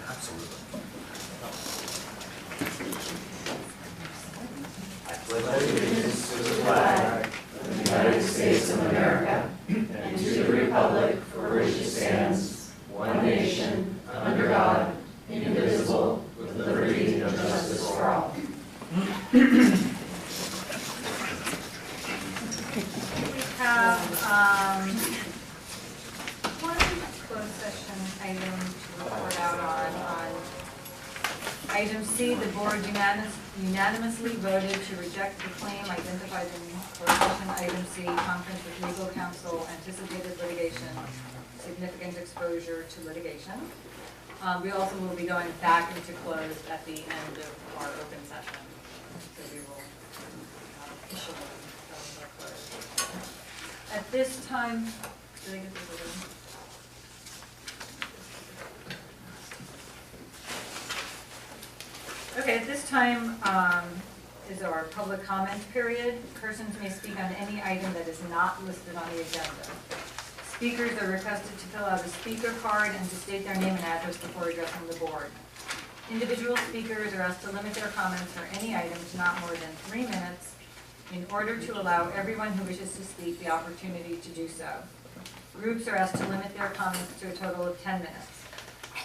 Absolutely. I pledge allegiance to the flag of the United States of America and to the republic for which it stands, one nation, under God, indivisible, with liberty and justice for all. We have one closed session item to report out on item C. The board unanimously voted to reject the claim identified in closed session item C, conference with legal counsel, anticipated litigation, significant exposure to litigation. We also will be going back into closed at the end of our open session. So we will officially go into closed. At this time, did I get this over? Okay, at this time is our public comment period. Persons may speak on any item that is not listed on the agenda. Speakers are requested to fill out a speaker card and to state their name and address before addressing the board. Individual speakers are asked to limit their comments for any item to not more than 3 minutes in order to allow everyone who wishes to speak the opportunity to do so. Groups are asked to limit their comments to a total of 10 minutes.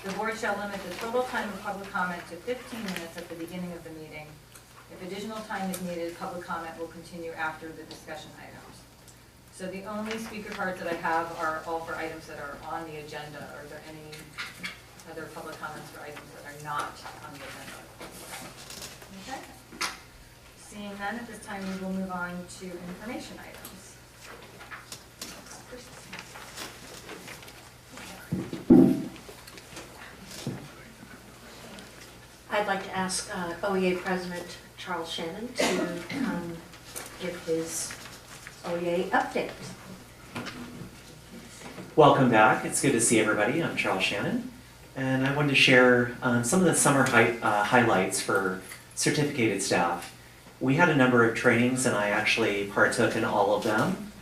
The board shall limit the total time of public comment to 15 minutes at the beginning of the meeting. If additional time is needed, public comment will continue after the discussion items. So the only speaker cards that I have are all for items that are on the agenda. Are there any other public comments for items that are not on the agenda? Okay. Seeing none, at this time we will move on to information items. I'd like to ask OEA President Charles Shannon to come give his OEA update. Welcome back. It's good to see everybody. I'm Charles Shannon, and I wanted to share some of the summer highlights for certificated staff. We had a number of trainings, and I actually partook in all of them.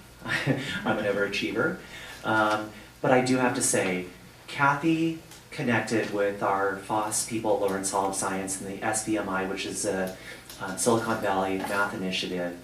I'm an overachiever. But I do have to say, Kathy connected with our FOSS people, Lawrence Hall of Science, and the SVMI, which is a Silicon Valley Math Initiative.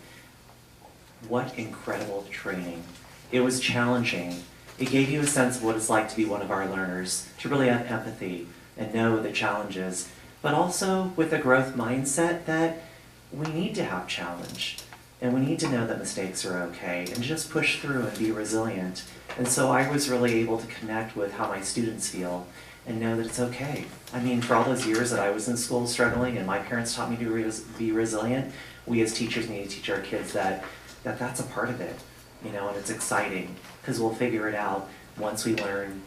What incredible training. It was challenging. It gave you a sense of what it's like to be one of our learners, to really have empathy and know the challenges, but also with a growth mindset that we need to have challenge, and we need to know that mistakes are okay, and just push through and be resilient. And so I was really able to connect with how my students feel and know that it's okay. I mean, for all those years that I was in school struggling and my parents taught me to be resilient, we as teachers need to teach our kids that that's a part of it, you know, and it's exciting because we'll figure it out once we learn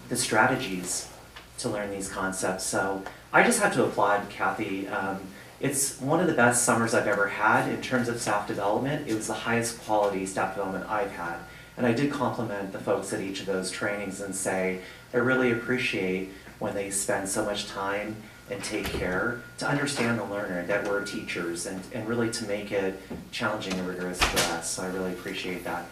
the strategies to learn these concepts. So I just have to applaud Kathy. It's one of the best summers I've ever had in terms of staff development. It was the highest quality staff development I've had. And I did compliment the folks at each of those trainings and say, I really appreciate when they spend so much time and take care to understand the learner, that we're teachers, and really to make it challenging and rigorous for us. So I really appreciate that.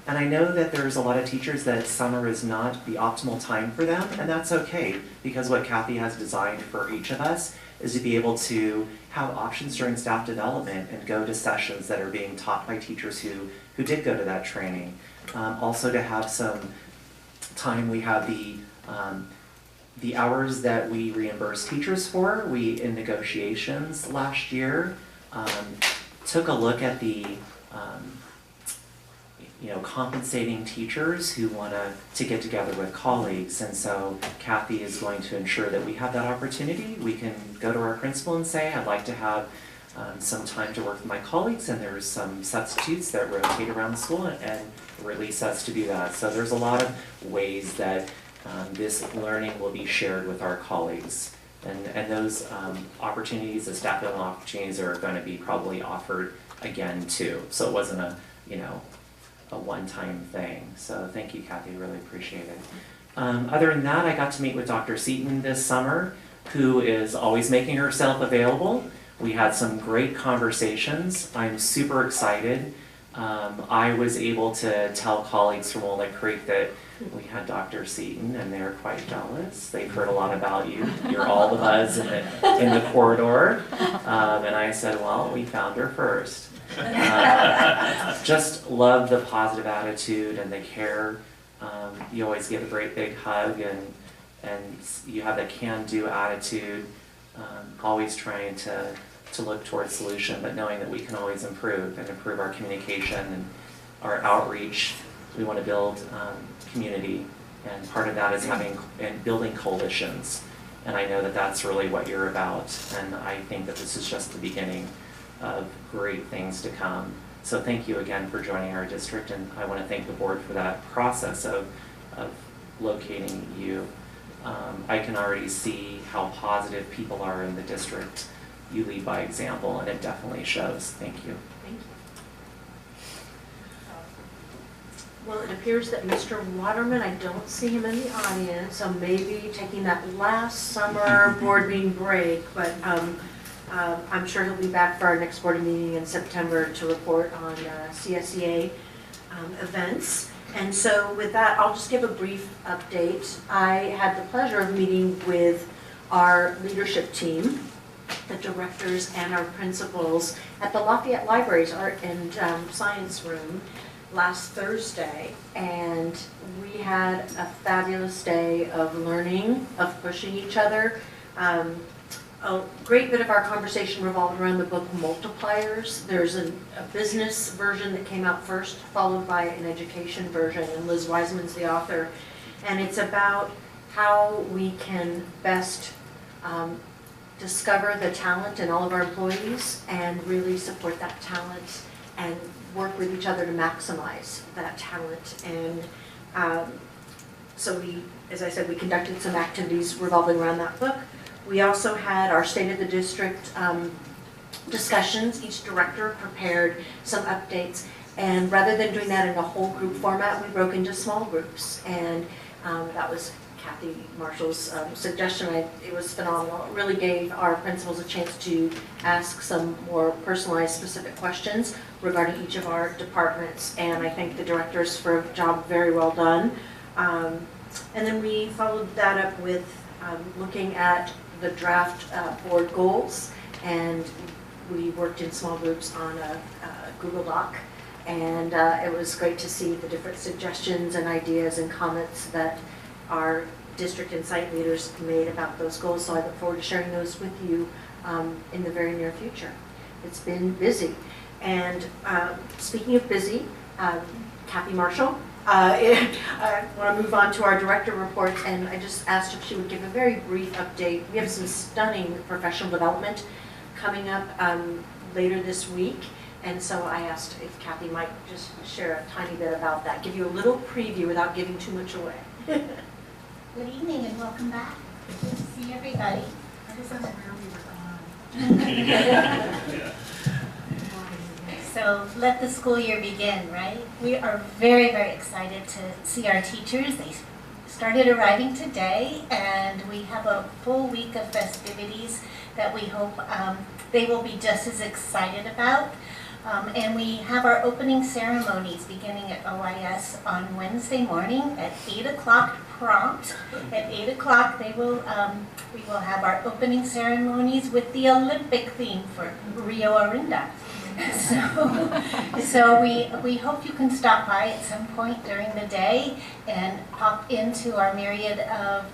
And I know that there's a lot of teachers that summer is not the optimal time for them, and that's okay, because what Kathy has designed for each of us is to be able to have options during staff development and go to sessions that are being taught by teachers who did go to that training. Also to have some time, we have the hours that we reimburse teachers for. We, in negotiations last year, took a look at the compensating teachers who want to get together with colleagues, and so Kathy is going to ensure that we have that opportunity. We can go to our principal and say, I'd like to have some time to work with my colleagues, and there's some substitutes that rotate around the school and release us to do that. So there's a lot of ways that this learning will be shared with our colleagues, and those opportunities, the staff development opportunities, are going to be probably offered again too. So it wasn't a one-time thing. So thank you, Kathy, really appreciate it. Other than that, I got to meet with Dr. Seaton this summer, who is always making herself available. We had some great conversations. I'm super excited. I was able to tell colleagues from Walnut Creek that We had Dr. Seaton, and they're quite jealous. They've heard a lot about you. You're all the buzz in the corridor. And I said, well, we found her first. Just love the positive attitude and the care. You always give a great big hug, and you have the can-do attitude, always trying to look towards solution, but knowing that we can always improve and improve our communication and our outreach. We want to build community, and part of that is having and building coalitions. And I know that that's really what you're about, and I think that this is just the beginning of great things to come. So thank you again for joining our district, and I want to thank the board for that process of locating you. I can already see how positive people are in the district. You lead by example, and it definitely shows. Thank you. Thank you. Well, it appears that Mr. Waterman, I don't see him in the audience, so maybe taking that last summer board meeting break, but I'm sure he'll be back for our next board meeting in September to report on CSEA events. And so with that, I'll just give a brief update. I had the pleasure of meeting with our leadership team, the directors and our principals at the Lafayette Library's Art and Science Room last Thursday, and we had a fabulous day of learning, of pushing each other. A great bit of our conversation revolved around the book Multipliers. There's a business version that came out first, followed by an education version, and Liz Wiseman's the author. And it's about how we can best discover the talent in all of our employees and really support that talent and work with each other to maximize that talent. And so we, as I said, we conducted some activities revolving around that book. We also had our State of the District discussions. Each director prepared some updates, and rather than doing that in a whole group format, we broke into small groups, and that was Kathy Marshall's suggestion. It was phenomenal. It really gave our principals a chance to ask some more personalized, specific questions regarding each of our departments, and I thank the directors for a job very well done. And then we followed that up with looking at the draft board goals, and we worked in small groups on a Google Doc, and it was great to see the different suggestions and ideas and comments that our district and site leaders made about those goals. So I look forward to sharing those with you in the very near future. It's been busy. And speaking of busy, Kathy Marshall, I want to move on to our director reports, and I just asked if she would give a very brief update. We have some stunning professional development coming up later this week, and so I asked if Kathy might just share a tiny bit about that, give you a little preview without giving too much away. Good evening and welcome back. Good to see everybody. I just wasn't where we were gone. So let the school year begin, right? We are very, very excited to see our teachers. They started arriving today, and we have a full week of festivities that we hope they will be just as excited about. And we have our opening ceremonies beginning at OIS on Wednesday morning at 8 o'clock prompt. At 8 o'clock we will have our opening ceremonies with the Olympic theme for Rio Orinda. So we hope you can stop by at some point during the day and pop into our myriad of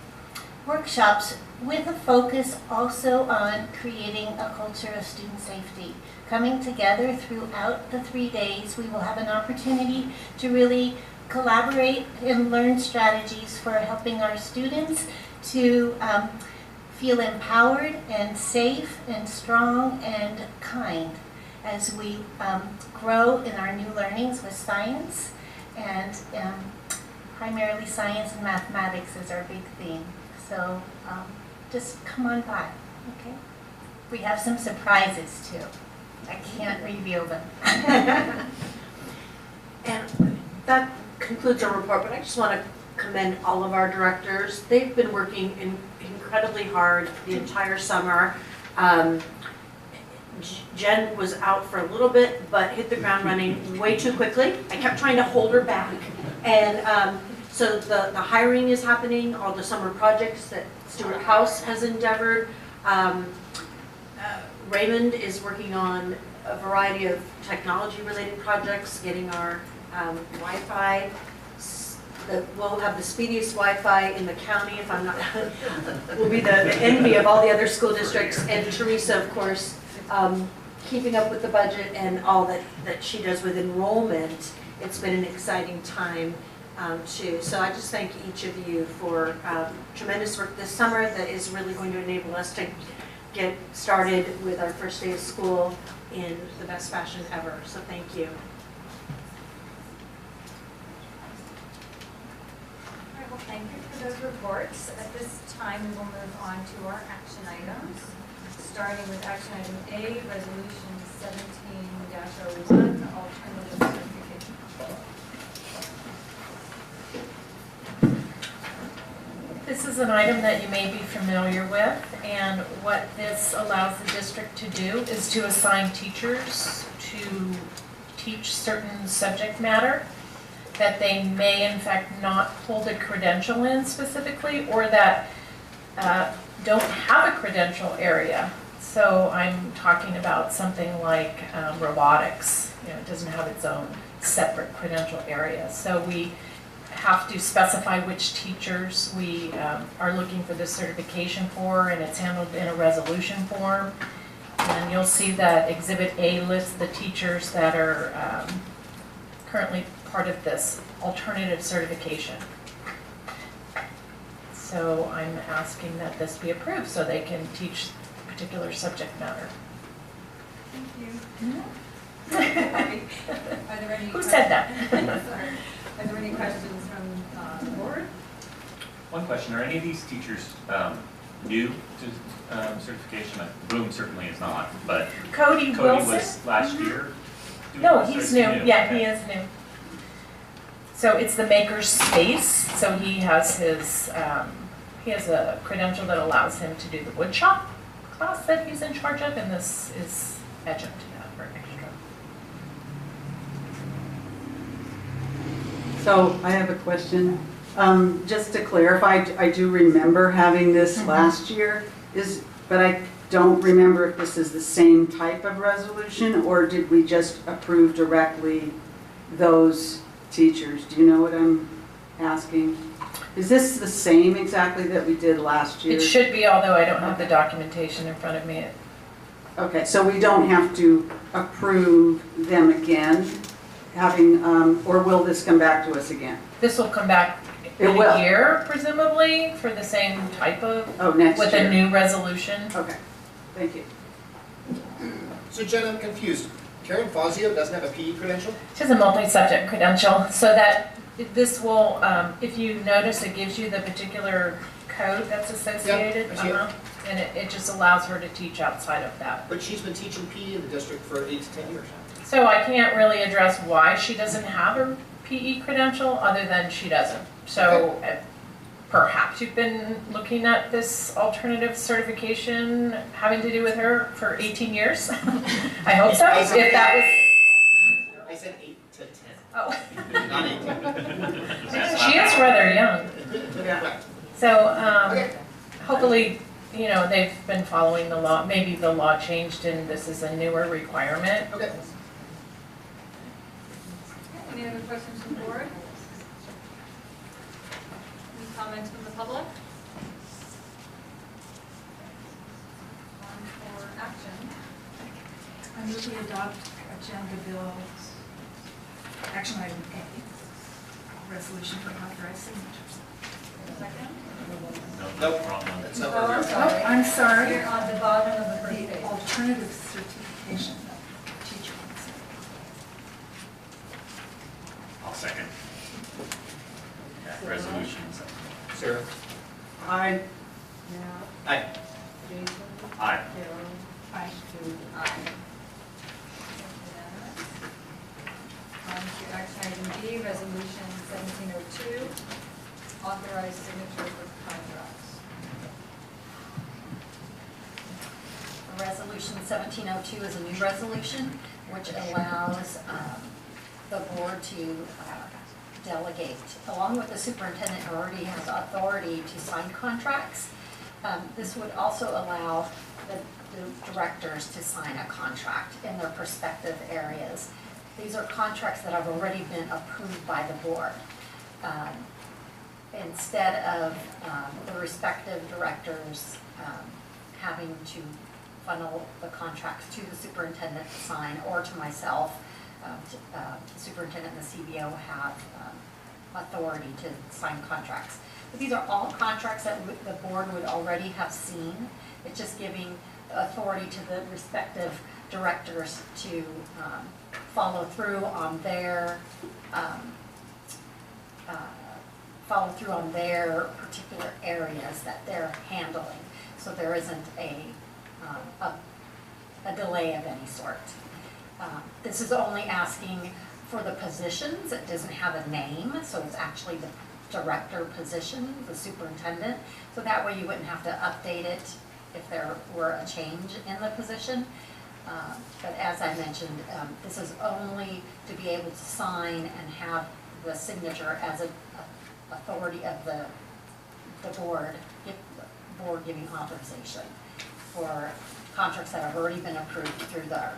workshops with a focus also on creating a culture of student safety. Coming together throughout the 3 days, we will have an opportunity to really collaborate and learn strategies for helping our students to feel empowered and safe and strong and kind as we grow in our new learnings with science, and primarily science and mathematics is our big theme. So just come on by, okay? We have some surprises too. I can't reveal them. And that concludes our report, but I just want to commend all of our directors. They've been working incredibly hard the entire summer. Jen was out for a little bit, but hit the ground running way too quickly. I kept trying to hold her back. And So the hiring is happening, all the summer projects that Stuart House has endeavored. Raymond is working on a variety of technology-related projects, getting our Wi-Fi. We'll have the speediest Wi-Fi in the county, if I'm not, we'll be the envy of all the other school districts. And Teresa, of course, keeping up with the budget and all that she does with enrollment. It's been an exciting time too. So I just thank each of you for tremendous work this summer that is really going to enable us to get started with our first day of school in the best fashion ever. So thank you. All right, well, thank you for those reports. At this time, we will move on to our action items, starting with action item A, resolution 17-01, alternative certification. This is an item that you may be familiar with, and what this allows the district to do is to assign teachers to teach certain subject matter that they may in fact not hold a credential in specifically, or that don't have a credential area. So I'm talking about something like robotics. You know, it doesn't have its own separate credential area. So we have to specify which teachers we are looking for this certification for, and it's handled in a resolution form. And you'll see that Exhibit A lists the teachers that are currently part of this alternative certification. So I'm asking that this be approved so they can teach particular subject matter. Thank you. Are there any Who said that? Sorry. Are there any questions from the board? One question, are any of these teachers new to certification? Boom certainly is not, but Cody Wilson? was last year? No, he's new. Yeah, he is new. So it's the maker's space. So he has his, he has a credential that allows him to do the wood shop class that he's in charge of, and this is adjunct to that for extra. So I have a question. Just to clarify, I do remember having this last year, but I don't remember if this is the same type of resolution, or did we just approve directly those teachers? Do you know what I'm asking? Is this the same exactly that we did last year? It should be, although I don't have the documentation in front of me. Okay, so we don't have to approve them again, or will this come back to us again? This will come back in a year, presumably, for the same type of, next with year. a new resolution. Okay, thank you. So Jen, I'm confused. Karen Fazio doesn't have a PE credential? She has a multi-subject credential, so that this will, if you notice, it gives you the particular code that's associated. Yep, I see it. And it just allows her to teach outside of that. But she's been teaching PE in the district for 8 to 10 years. So I can't really address why she doesn't have a PE credential, other than she doesn't. So perhaps you've been looking at this alternative certification having to do with her for 18 years. I hope so. If that was. I said 8 to 10. Oh. Not 18. She is rather young. Yeah. So hopefully, you know, they've been following the law. Maybe the law changed and this is a newer requirement. Okay. Any other questions from the board? Any comments from the public? On for action. I move we adopt agenda bill, action item A, resolution for authorized signatures. Second? Nope. Wrong one. That's Oh, not I'm what sorry. I'm sorry. Here on the bottom of the first The page. alternative certification of teacher. I'll second. Okay, resolutions. Sarah? Aye. Aye. Aye. Aye. Aye. On to action item B, resolution 1702, authorized signature for contracts. Resolution 1702 is a new resolution which allows the board to delegate, along with the superintendent who already has authority to sign contracts. This would also allow the directors to sign a contract in their respective areas. These are contracts that have already been approved by the board. Instead of the respective directors having to funnel the contracts to the superintendent to sign, or to myself, the superintendent and the CBO have authority to sign contracts. But these are all contracts that the board would already have seen. It's just giving authority to the respective directors to follow through on their particular areas that they're handling, so there isn't a delay of any sort. This is only asking for the positions. It doesn't have a name, so it's actually the director position, the superintendent, so that way you wouldn't have to update it if there were a change in the position. But as I mentioned, this is only to be able to sign and have the signature as a authority of the board giving authorization for contracts that have already been approved through the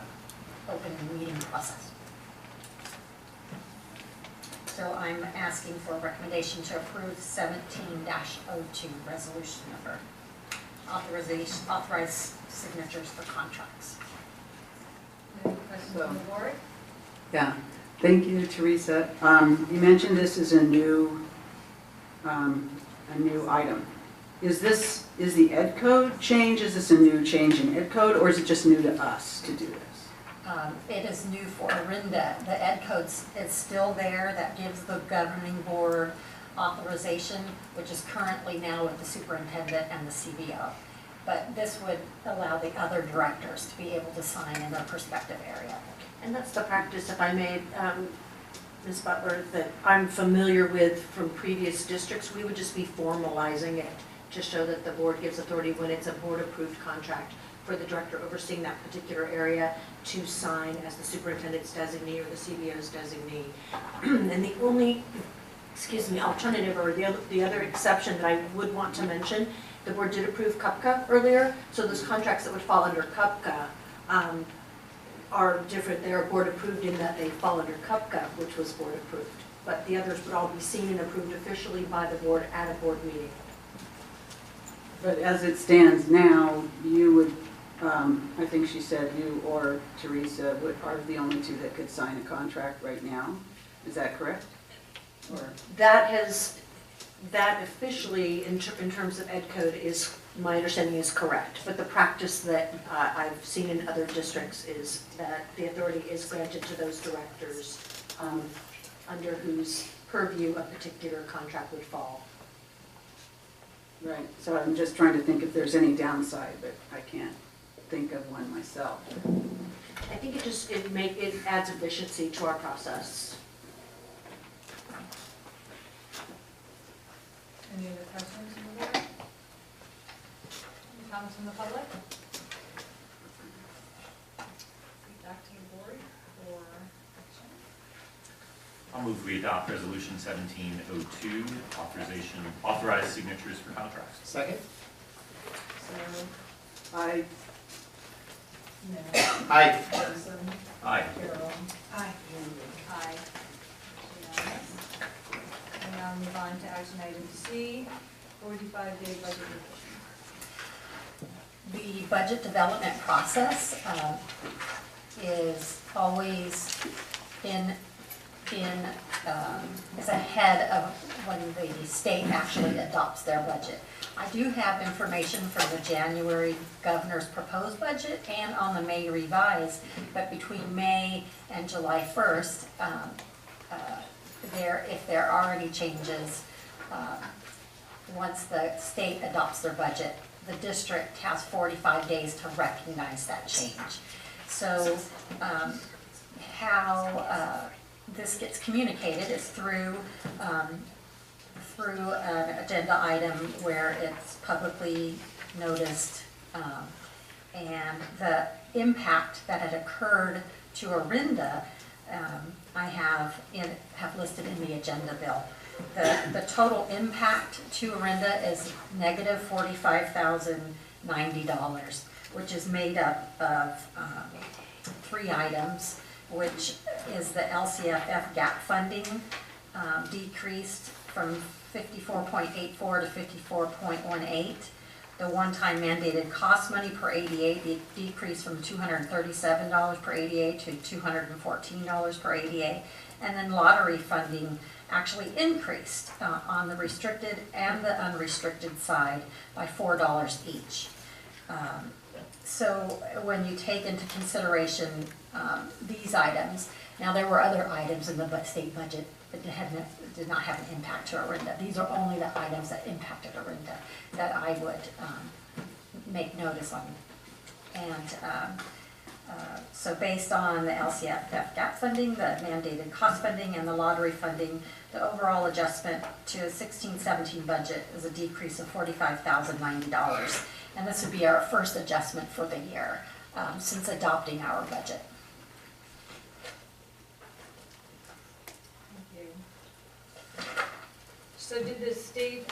open meeting process. So I'm asking for a recommendation to approve 17-02 resolution number, authorized signatures for contracts. Any questions from the board? Yeah, thank you, Teresa. You mentioned this is a new item. Is the ed code change? Is this a new change in ed code, or is it just new to us to do this? It is new for Orinda. The ed code is still there. That gives the governing board authorization, which is currently now with the superintendent and the CBO. But this would allow the other directors to be able to sign in their respective area. And that's the practice, if I may, Ms. Butler, that I'm familiar with from previous districts. We would just be formalizing it to show that the board gives authority when it's a board-approved contract for the director overseeing that particular area to sign as the superintendent's designee or the CBO's designee. And the only, alternative or the other exception that I would want to mention, the board did approve CUPCA earlier, so those contracts that would fall under CUPCA are different. They are board approved in that they fall under CUPCA, which was board approved. But the others would all be seen and approved officially by the board at a board meeting. But as it stands now, you would, I think she said you or Teresa are the only two that could sign a contract right now. Is that correct? Or? That officially, in terms of ed code, is, my understanding is correct. But the practice that I've seen in other districts is that the authority is granted to those directors under whose purview a particular contract would fall. Right, so I'm just trying to think if there's any downside, but I can't think of one myself. I think it adds efficiency to our process. Any other questions from the board? Any comments from the public? Back to the board for action. I'll move we adopt resolution 1702, authorized signatures for contracts. Second? So, I, no. Aye. Jason, Aye. Carol, Aye. aye. Unanimous. And now move on to action item C, 45-day budget revision. The budget development process is always is ahead of when the state actually adopts their budget. I do have information from the January governor's proposed budget and on the May revised, but between May and July 1st, if there are any changes, once the state adopts their budget, the district has 45 days to recognize that change. So how this gets communicated is through an agenda item where it's publicly noticed, and the impact that had occurred to Orinda I have listed in the agenda bill. The total impact to Orinda is negative $45,090, which is made up of 3 items, which is the LCFF gap funding decreased from 54.84 to 54.18. The one-time mandated cost money per ADA decreased from $237 per ADA to $214 per ADA. And then lottery funding actually increased on the restricted and the unrestricted side by $4 each. So when you take into consideration these items, now there were other items in the state budget that did not have an impact to Orinda. These are only the items that impacted Orinda that I would make notice on. And so based on the LCFF gap funding, the mandated cost funding, and the lottery funding, the overall adjustment to a 16-17 budget is a decrease of $45,090. And this would be our first adjustment for the year since adopting our budget. So did the state,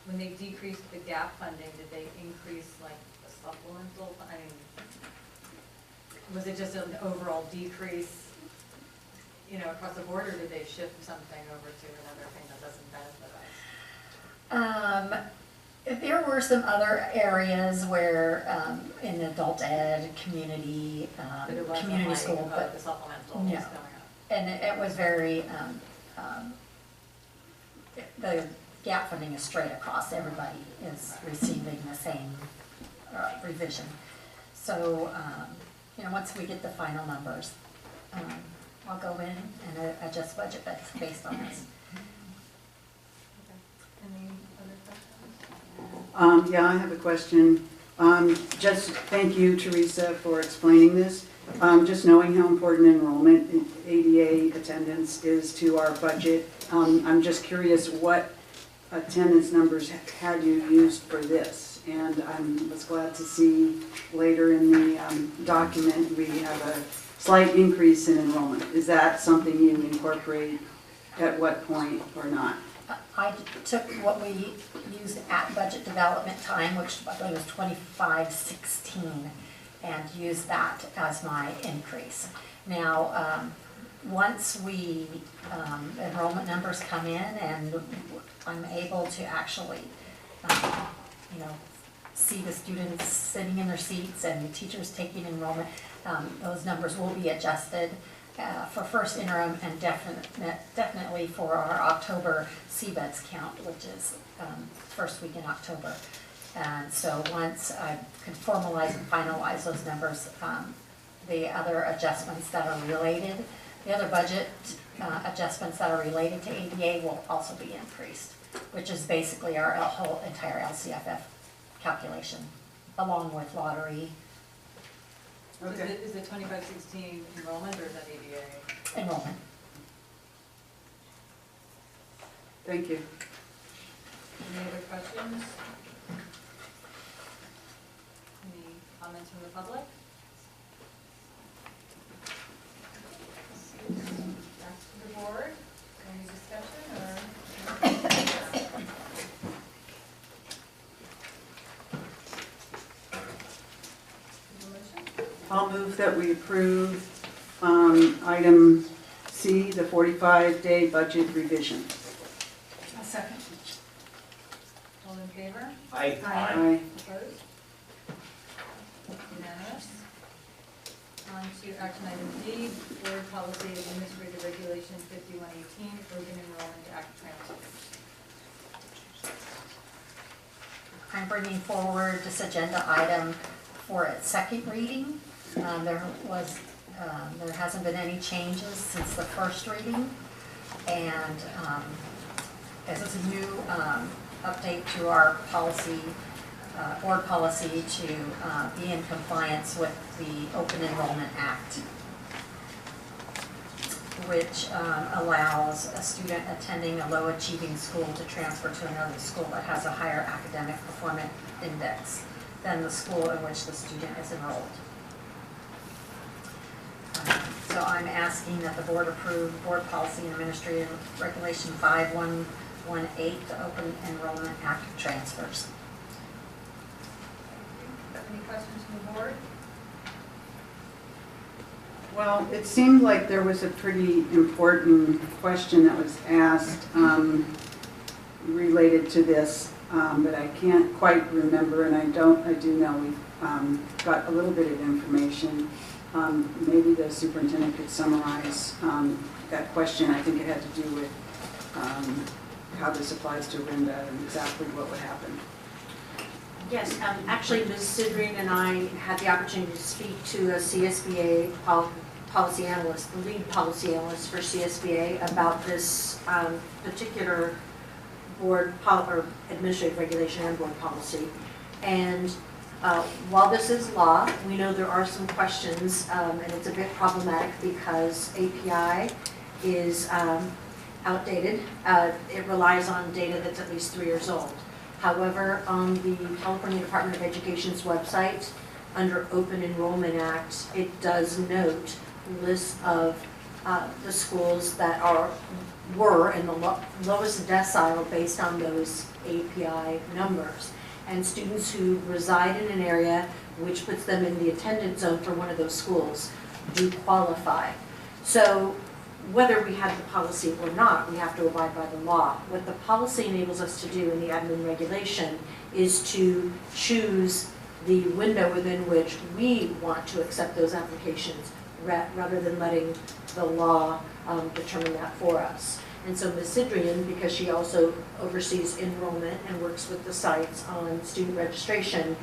when they decreased the gap funding, did they increase like the supplemental? I mean, was it just an overall decrease, across the board, or did they shift something over to another thing that doesn't benefit us? There were some other areas where in adult ed, community, But it wasn't community like, school, but the supplemental no. was going up. and it was very, the gap funding is straight across. Everybody is receiving the same revision. So, once we get the final numbers, I'll go in and adjust budget based on this. Any other questions? Yeah, I have a question. Just thank you, Teresa, for explaining this. Just knowing how important enrollment in ADA attendance is to our budget, I'm just curious what attendance numbers had you used for this? And I was glad to see later in the document we have a slight increase in enrollment. Is that something you incorporate at what point or not? I took what we used at budget development time, which I believe was 2516, and used that as my increase. Now, once we enrollment numbers come in and I'm able to actually, see the students sitting in their seats and the teachers taking enrollment, those numbers will be adjusted for first interim and definitely for our October CBEDS count, which is first week in October. And so once I can formalize and finalize those numbers, the other adjustments that are related, the other budget adjustments that are related to ADA will also be increased, which is basically our whole entire LCFF calculation, along with lottery. Okay. Is it 2516 enrollment or is that ADA? Enrollment. Thank you. Any other questions? Any comments from the public? Back to the board. Any discussion or? I'll move that we approve item C, the 45-day budget revision. A second. All in favor? Aye. Aye. Opposed? Unanimous. On to action item D, Board Policy Administrative Regulation 5118, Open Enrollment Act transfers. I'm bringing forward this agenda item for its second reading. There hasn't been any changes since the first reading, and this is a new update to our policy, board policy to be in compliance with the Open Enrollment Act, which allows a student attending a low achieving school to transfer to another school that has a higher academic performance index than the school in which the student is enrolled. So I'm asking that the board approve Board Policy and Administrative Regulation 5118, the Open Enrollment Act transfers. Any questions from the board? Well, it seemed like there was a pretty important question that was asked related to this, but I can't quite remember, and I do know we've got a little bit of information. Maybe the superintendent could summarize that question. I think it had to do with how this applies to Orinda and exactly what would happen. Yes, actually, Ms. Sidring and I had the opportunity to speak to a CSBA policy analyst, the lead policy analyst for CSBA, about this particular board or administrative regulation and board policy. And while this is law, we know there are some questions, and it's a bit problematic because API is outdated. It relies on data that's at least 3 years old. However, on the California Department of Education's website, under Open Enrollment Act, it does note lists of the schools that were in the lowest decile based on those API numbers. And students who reside in an area which puts them in the attendance zone for one of those schools do qualify. So whether we have the policy or not, we have to abide by the law. What the policy enables us to do in the admin regulation is to choose the window within which we want to accept those applications rather than letting the law determine that for us. And so Ms. Sidrian, because she also oversees enrollment and works with the sites on student registration,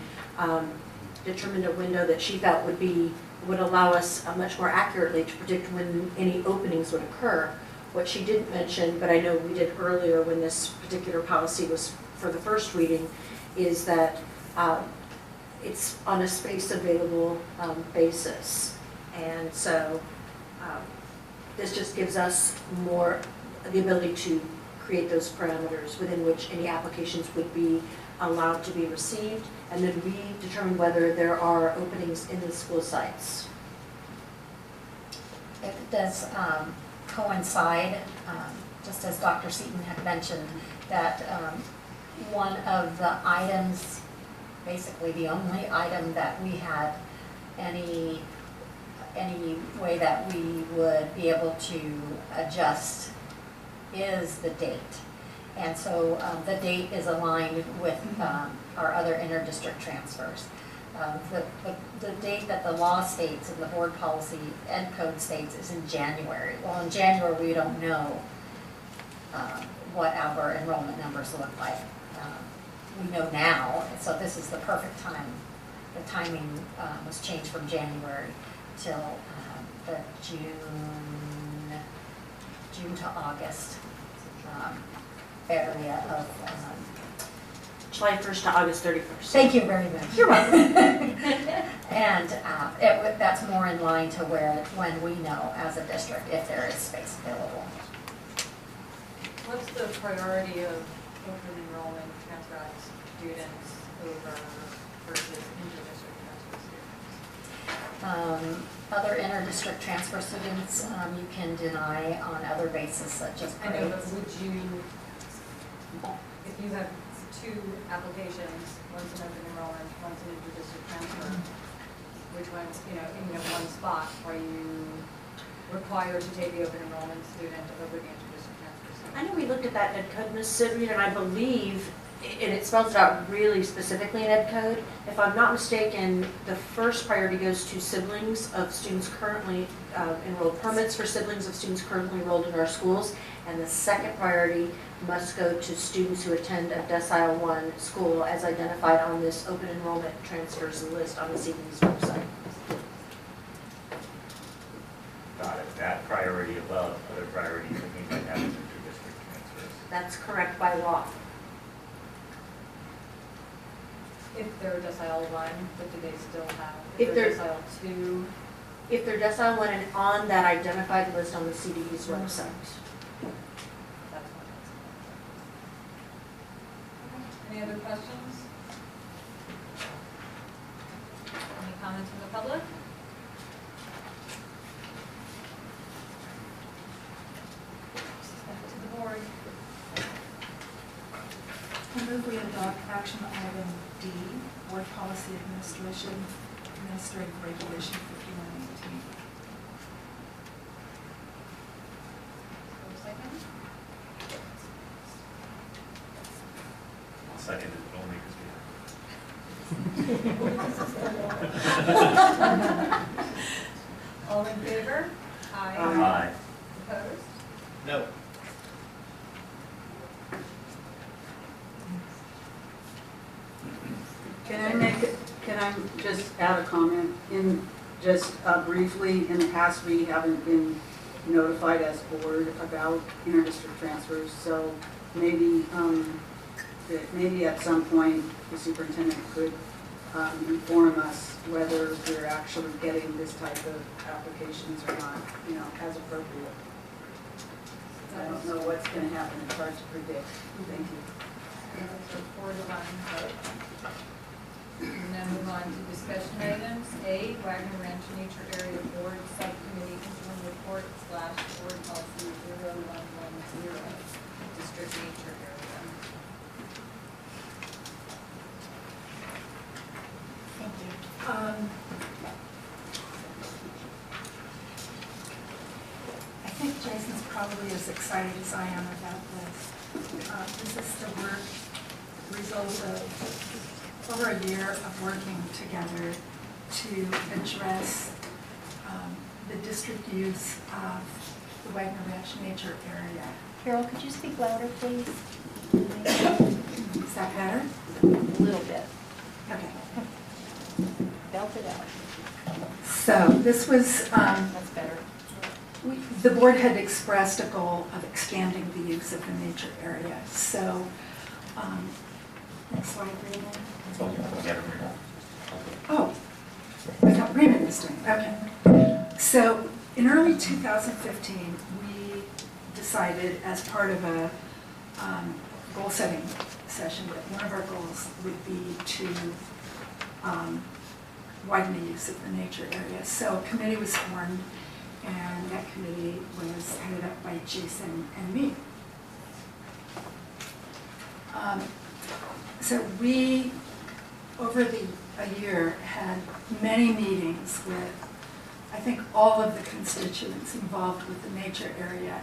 determined a window that she felt would allow us much more accurately to predict when any openings would occur. What she didn't mention, but I know we did earlier when this particular policy was for the first reading, is that it's on a space available basis. And so this just gives us more the ability to create those parameters within which any applications would be allowed to be received, and then we determine whether there are openings in the school sites. It does coincide, just as Dr. Seaton had mentioned, that one of the items, basically the only item that we had any way that we would be able to adjust is the date. And so the date is aligned with our other inter-district transfers. The date that the law states and the board policy and code states is in January. Well, in January, we don't know what our enrollment numbers look like. We know now, so this is the perfect time. The timing was changed from January till the June to August area of July 1st to August 31st. Thank you very much. You're welcome. And that's more in line to when we know as a district if there is space available. What's the priority of open enrollment transfer out students over versus inter-district transfer students? Other inter-district transfer students, you can deny on other bases such as I know, but grades. would you, if you have 2 applications, one's an open enrollment, one's an inter-district transfer, which one's, in one spot, are you required to take the open enrollment student over the inter-district transfer student? I know we looked at that in Ed Code, Ms. Sidrian, and I believe, and it spells it out really specifically in Ed Code. If I'm not mistaken, the first priority goes to siblings of students currently enrolled, permits for siblings of students currently enrolled in our schools, and the second priority must go to students who attend a Decile 1 school as identified on this open enrollment transfers list on the CD's website. Got it. That priority above other priorities, I think might have inter-district transfers. That's correct by law. If they're decile 1, but do they still have, If if they're- they're decile 2? If they're Decile 1 and on that identified list on the CD's website. That's one. Any other questions? Any comments from the public? move we adopt action item D, Board Policy Administration, Administrative Regulation 5118. I'll second it, only All in favor? because Aye. Opposed? No. Can I just add a comment? Just briefly, in the past, we haven't been notified as board about inter-district transfers, so maybe, maybe at some point, the superintendent could inform us whether we're actually getting this type of applications or not, as appropriate. I don't know what's going to happen, it's hard to predict. Thank you. So 4-11 vote. And then move on to discussion items. A, Wagner Ranch Nature Area Board Subcommittee Interim Report / Board Policy 0110, District Nature Area. Thank you. I think Jason's probably as excited as I am about this. This is the result of over a year of working together to address the district use of the Wagner Ranch Nature Area. Carol, could you speak louder, please? Is that better? A little bit. Okay. Belt it out. So this was, That's better. the board had expressed a goal of expanding the use of the nature area. So, next slide, Raymond. Oh, I thought Raymond was doing it. Okay. So in early 2015, we decided as part of a goal setting session that one of our goals would be to widen the use of the nature area. So a committee was formed, and that committee was headed up by Jason and me. So we, over a year, had many meetings with, I think, all of the constituents involved with the nature area.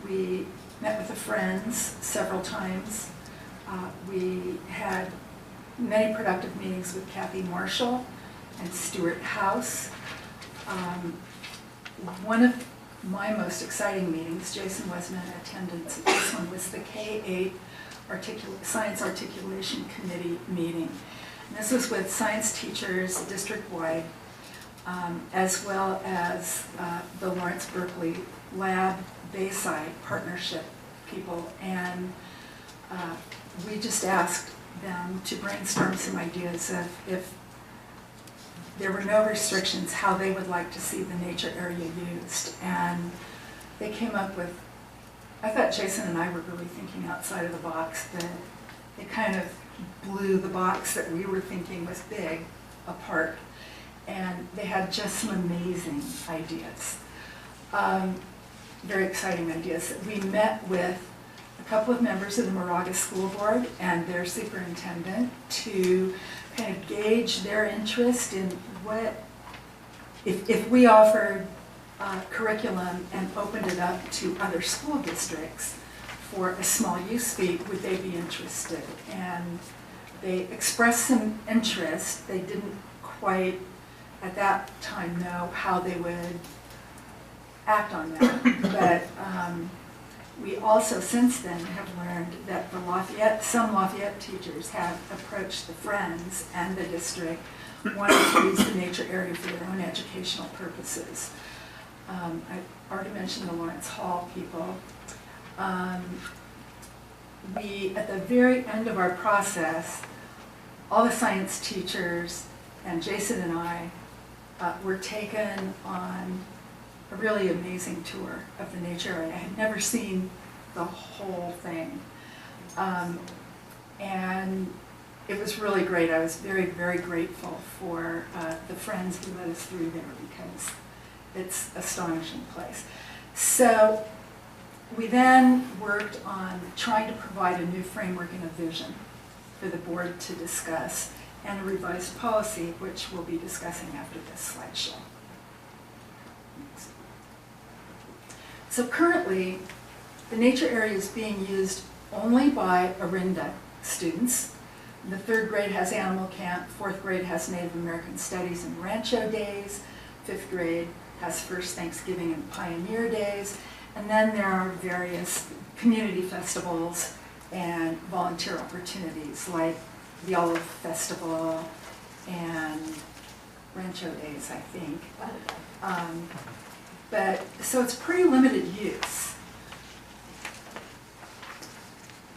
We met with the Friends several times. We had many productive meetings with Kathy Marshall and Stuart House. One of my most exciting meetings, Jason wasn't in attendance, this one was the K-8 Science Articulation Committee meeting. And this was with science teachers district-wide, as well as the Lawrence Berkeley Lab Bayside Partnership people. And we just asked them to brainstorm some ideas of, if there were no restrictions, how they would like to see the nature area used. And they came up with, I thought Jason and I were really thinking outside of the box, but it kind of blew the box that we were thinking was big apart. And they had just some amazing ideas, very exciting ideas. We met with a couple of members of the Moraga School Board and their superintendent to kind of gauge their interest in what, if we offered curriculum and opened it up to other school districts for a small use fee, would they be interested? And they expressed some interest. They didn't quite, at that time, know how they would act on that. But we also, since then, have learned that some Lafayette teachers have approached the Friends and the district wanting to use the nature area for their own educational purposes. I already mentioned the Lawrence Hall people. We, at the very end of our process, all the science teachers and Jason and I were taken on a really amazing tour of the nature area. I had never seen the whole thing. And it was really great. I was very, very grateful for the Friends who led us through there, because it's an astonishing place. So we then worked on trying to provide a new framework and a vision for the board to discuss, and a revised policy, which we'll be discussing after this slideshow. So currently, the nature area is being used only by Orinda students. The 3rd grade has Animal Camp, 4th grade has Native American Studies and Rancho Days, 5th grade has First Thanksgiving and Pioneer Days, and then there are various community festivals and volunteer opportunities like the Olive Festival and Rancho Days, I think. So it's pretty limited use.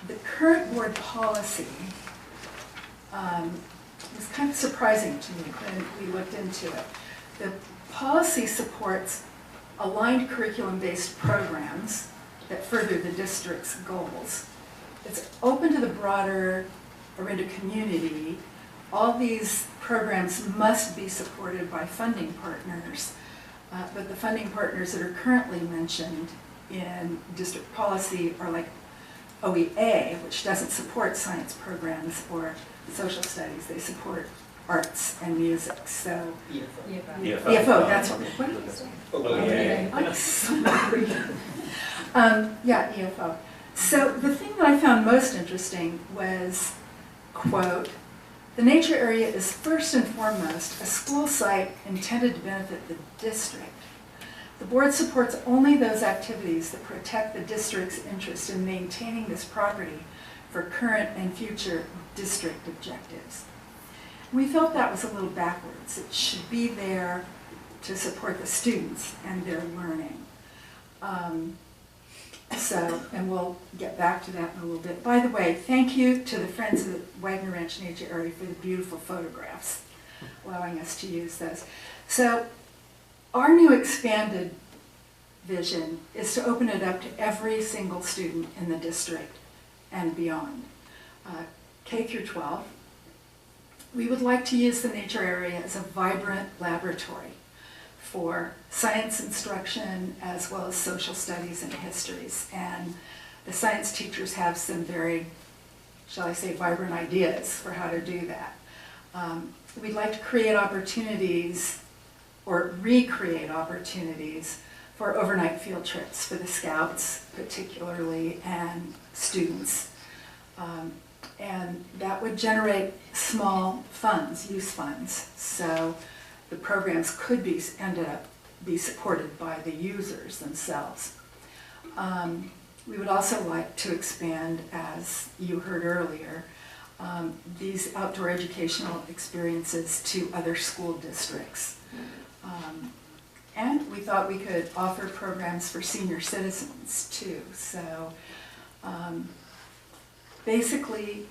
The current board policy was kind of surprising to me when we looked into it. The policy supports aligned curriculum-based programs that further the district's goals. It's open to the broader Orinda community. All these programs must be supported by funding partners, but the funding partners that are currently mentioned in district policy are like OEA, which doesn't support science programs or social studies. They support arts and music. So EFO, that's what did I say? OEA. I'm sorry. Yeah, EFO. So the thing that I found most interesting was, quote, "The nature area is first and foremost a school site intended to benefit the district. The board supports only those activities that protect the district's interest in maintaining this property for current and future district objectives." We felt that was a little backwards. It should be there to support the students and their learning. And we'll get back to that in a little bit. By the way, thank you to the Friends of the Wagner Ranch Nature Area for the beautiful photographs, allowing us to use those. So our new expanded vision is to open it up to every single student in the district and beyond, K through 12. We would like to use the nature area as a vibrant laboratory for science instruction as well as social studies and histories. And the science teachers have some very, shall I say, vibrant ideas for how to do that. We'd like to create opportunities or recreate opportunities for overnight field trips for the scouts particularly and students. And that would generate small funds, use funds. So the programs could be supported by the users themselves. We would also like to expand, as you heard earlier, these outdoor educational experiences to other school districts. And we thought we could offer programs for senior citizens too. So basically,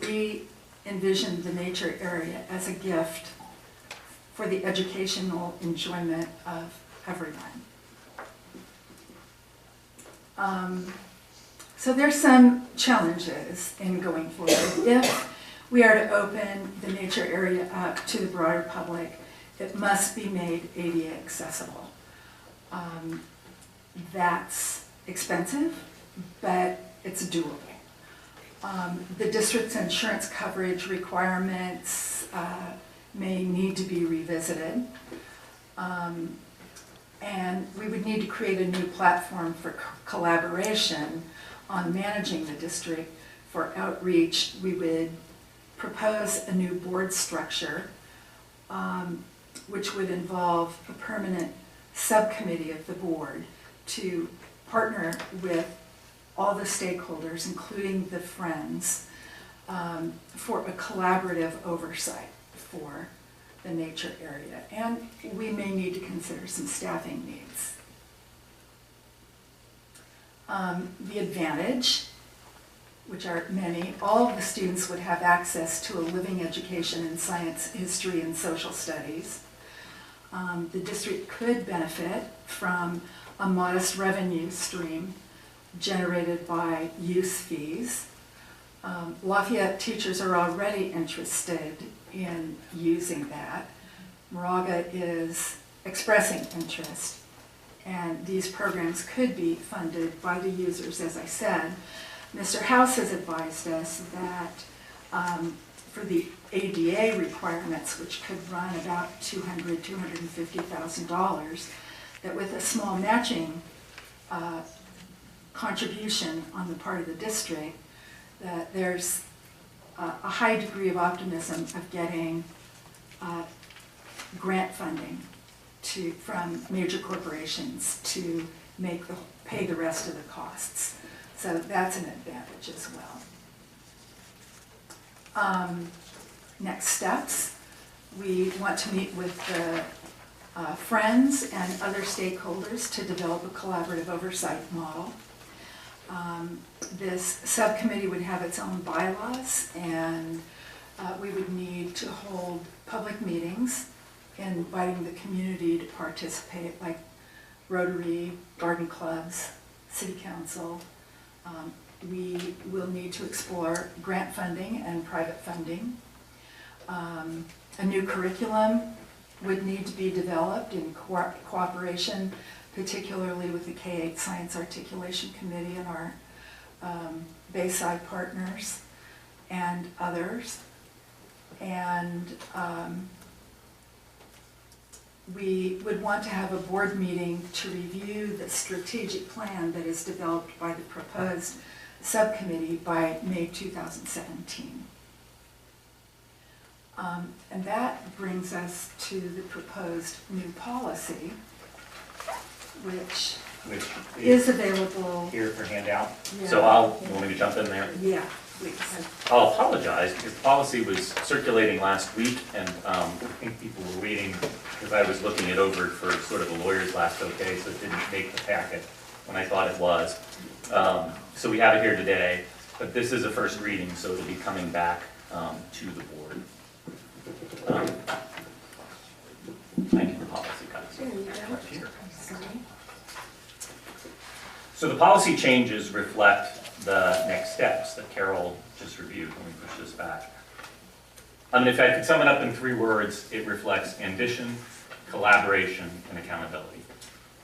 we envisioned the nature area as a gift for the educational enjoyment of everyone. So there's some challenges in going forward. If we are to open the nature area up to the broader public, it must be made ADA accessible. That's expensive, but it's doable. The district's insurance coverage requirements may need to be revisited. And we would need to create a new platform for collaboration on managing the district. For outreach, we would propose a new board structure, which would involve a permanent subcommittee of the board to partner with all the stakeholders, including the Friends, for a collaborative oversight for the nature area. And we may need to consider some staffing needs. The advantage, which are many, all of the students would have access to a living education in science, history, and social studies. The district could benefit from a modest revenue stream generated by use fees. Lafayette teachers are already interested in using that. Moraga is expressing interest, and these programs could be funded by the users, as I said. Mr. House has advised us that for the ADA requirements, which could run about $250,000, that with a small matching contribution on the part of the district, that there's a high degree of optimism of getting grant funding from major corporations to pay the rest of the costs. So that's an advantage as well. Next steps, we want to meet with the friends and other stakeholders to develop a collaborative oversight model. This subcommittee would have its own bylaws, and we would need to hold public meetings inviting the community to participate, like Rotary, garden clubs, city council. We will need to explore grant funding and private funding. A new curriculum would need to be developed in cooperation, particularly with the K-8 Science Articulation Committee and our Bayside partners and others. And we would want to have a board meeting to review the strategic plan that is developed by the proposed subcommittee by May 2017. And that brings us to the proposed new policy, which is available. Here for handout. Yeah. So you want me to jump in there? Yeah, please. I'll apologize because the policy was circulating last week, and I think people were waiting because I was looking it over for sort of a lawyer's last okay, so it didn't make the packet when I thought it was. So we have it here today, but this is a first reading, so it'll be coming back to the board. Thank you for policy, guys. Right here. So the policy changes reflect the next steps that Carol just reviewed. Let me push this back. If I could sum it up in 3 words, it reflects ambition, collaboration, and accountability.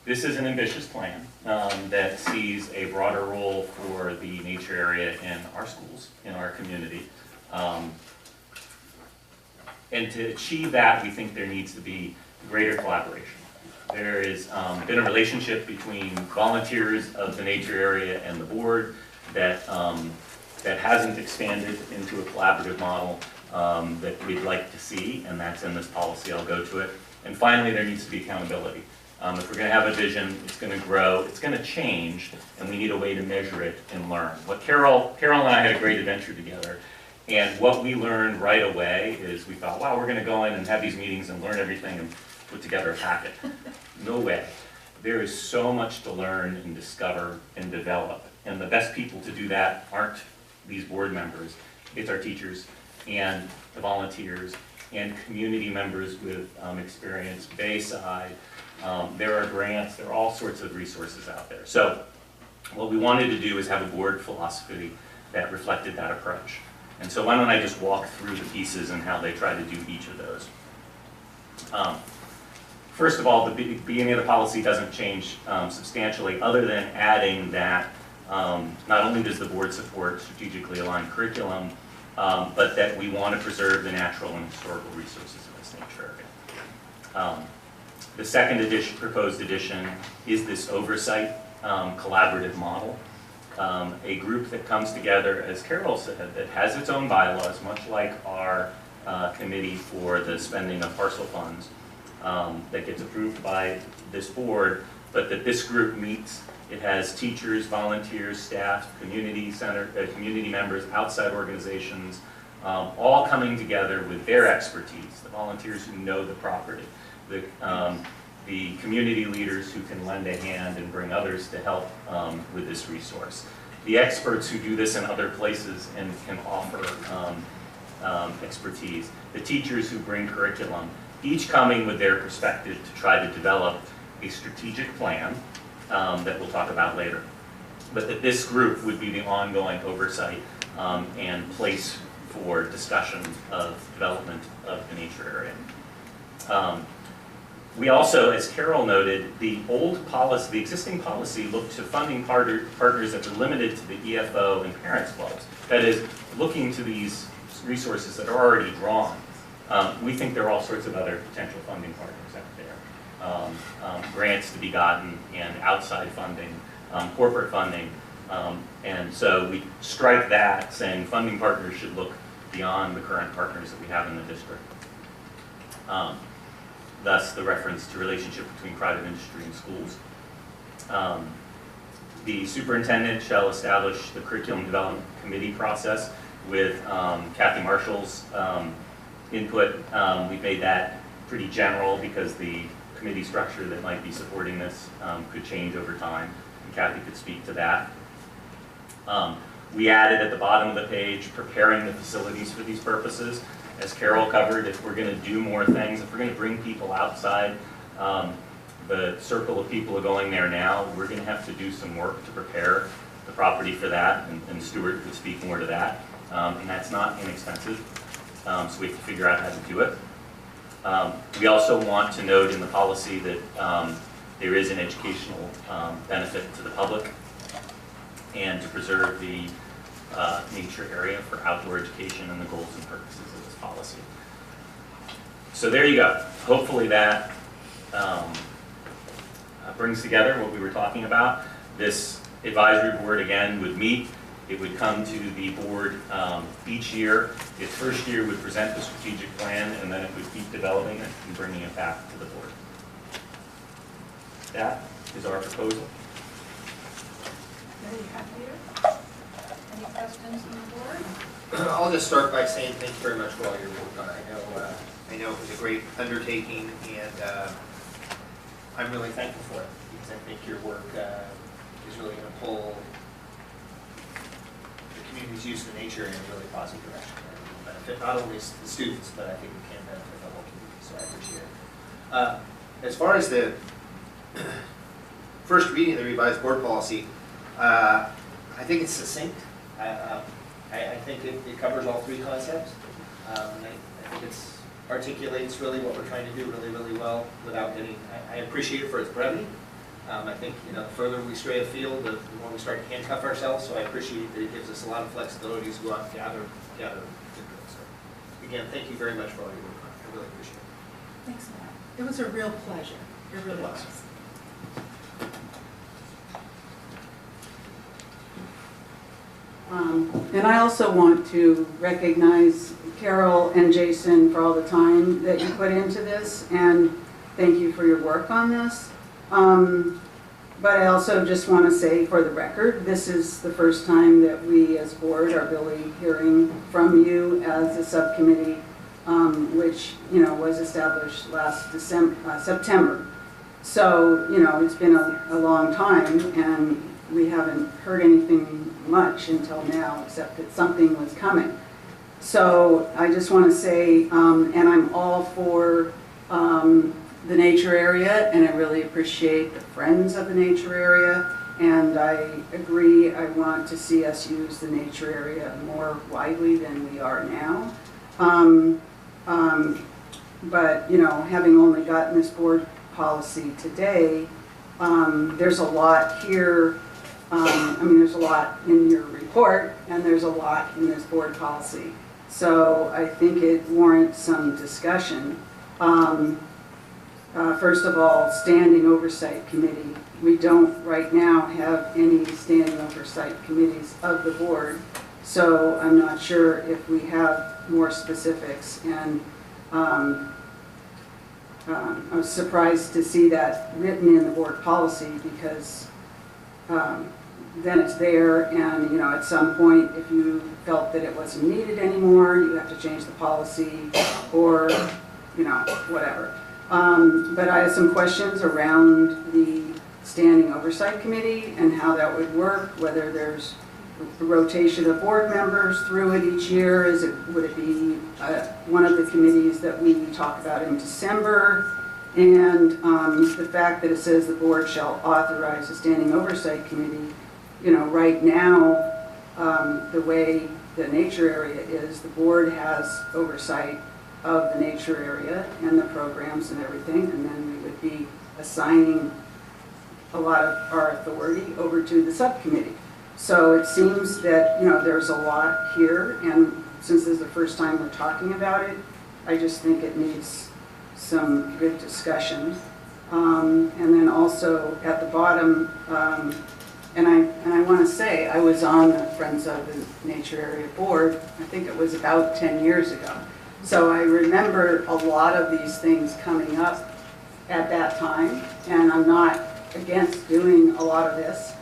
This is an ambitious plan that sees a broader role for the nature area in our schools, in our community. And to achieve that, we think there needs to be greater collaboration. There has been a relationship between volunteers of the nature area and the board that hasn't expanded into a collaborative model that we'd like to see, and that's in this policy. I'll go to it. And finally, there needs to be accountability. If we're going to have a vision, it's going to grow, it's going to change, and we need a way to measure it and learn. Carol and I had a great adventure together, and what we learned right away is we thought, wow, we're going to go in and have these meetings and learn everything and put together a packet. No way. There is so much to learn and discover and develop, and the best people to do that aren't these board members. It's our teachers and the volunteers and community members with experience, Bayside. There are grants, there are all sorts of resources out there. So what we wanted to do is have a board philosophy that reflected that approach. And so why don't I just walk through the pieces and how they try to do each of those. First of all, the beginning of the policy doesn't change substantially, other than adding that not only does the board support strategically aligned curriculum, but that we want to preserve the natural and historical resources of this nature area. The second proposed addition is this oversight collaborative model. A group that comes together, as Carol said, that has its own bylaws, much like our committee for the spending of parcel funds, that gets approved by this board, but that this group meets. It has teachers, volunteers, staff, community members, outside organizations, all coming together with their expertise, the volunteers who know the property, the community leaders who can lend a hand and bring others to help with this resource, the experts who do this in other places and can offer expertise, the teachers who bring curriculum, each coming with their perspective to try to develop a strategic plan that we'll talk about later. But that this group would be the ongoing oversight and place for discussion of development of the nature area. We also, as Carol noted, the existing policy looked to funding partners that were limited to the EFO and parents clubs. That is, looking to these resources that are already drawn. We think there are all sorts of other potential funding partners out there. Grants to be gotten and outside funding, corporate funding. And so we strike that, saying funding partners should look beyond the current partners that we have in the district. Thus the reference to relationship between private industry and schools. The superintendent shall establish the curriculum development committee process with Kathy Marshall's input. We've made that pretty general because the committee structure that might be supporting this could change over time, and Kathy could speak to that. We added at the bottom of the page, preparing the facilities for these purposes. As Carol covered, if we're going to do more things, if we're going to bring people outside the circle of people going there now, we're going to have to do some work to prepare the property for that, and Stuart could speak more to that. And that's not inexpensive, so we have to figure out how to do it. We also want to note in the policy that there is an educational benefit to the public, and to preserve the nature area for outdoor education and the goals and purposes of this policy. So there you go. Hopefully that brings together what we were talking about. This advisory board, again, would meet. It would come to the board each year. Its first year would present the strategic plan, and then it would keep developing it and bringing it back to the board. That is our proposal. Very happy here. Any questions from the board? I'll just start by saying thank you very much for all your work on it. I know it was a great undertaking, and I'm really thankful for it, because I think your work is really going to pull the community's use of nature in a really positive direction. It will benefit not only the students, but I think it can benefit the whole community, so I appreciate it. As far as the first reading of the revised board policy, I think it's succinct. I think it covers all three concepts. I think it articulates really what we're trying to do really well without getting, I appreciate it for its brevity. I think, the further we stray afield, the more we start to handcuff ourselves, so I appreciate that it gives us a lot of flexibility to go out and gather input. So, again, thank you very much for all your work on it. I really appreciate it. Thanks, Matt. It was a real pleasure. It really was. And I also want to recognize Carol and Jason for all the time that you put into this, and thank you for your work on this. But I also just want to say for the record, this is the first time that we as board are really hearing from you as a subcommittee, which was established last September. So it's been a long time, and we haven't heard anything much until now, except that something was coming. So I just want to say, and I'm all for the nature area, and I really appreciate the friends of the nature area, and I agree, I want to see us use the nature area more widely than we are now. But having only gotten this board policy today, there's a lot here. There's a lot in your report, and there's a lot in this board policy. So I think it warrants some discussion. First of all, standing oversight committee. We don't right now have any standing oversight committees of the board, so I'm not sure if we have more specifics. And I was surprised to see that written in the board policy, because then it's there, and at some point, if you felt that it wasn't needed anymore, you have to change the policy, or whatever. But I have some questions around the standing oversight committee and how that would work, whether there's a rotation of board members through it each year. Would it be one of the committees that we talk about in December? And the fact that it says the board shall authorize a standing oversight committee, right now, the way the nature area is, the board has oversight of the nature area and the programs and everything, and then we would be assigning a lot of our authority over to the subcommittee. So it seems that, there's a lot here, and since this is the first time we're talking about it, I just think it needs some good discussion. And then also at the bottom, and I want to say, I was on the Friends of the Nature Area Board, I think it was about 10 years ago. So I remember a lot of these things coming up at that time, and I'm not against doing a lot of this.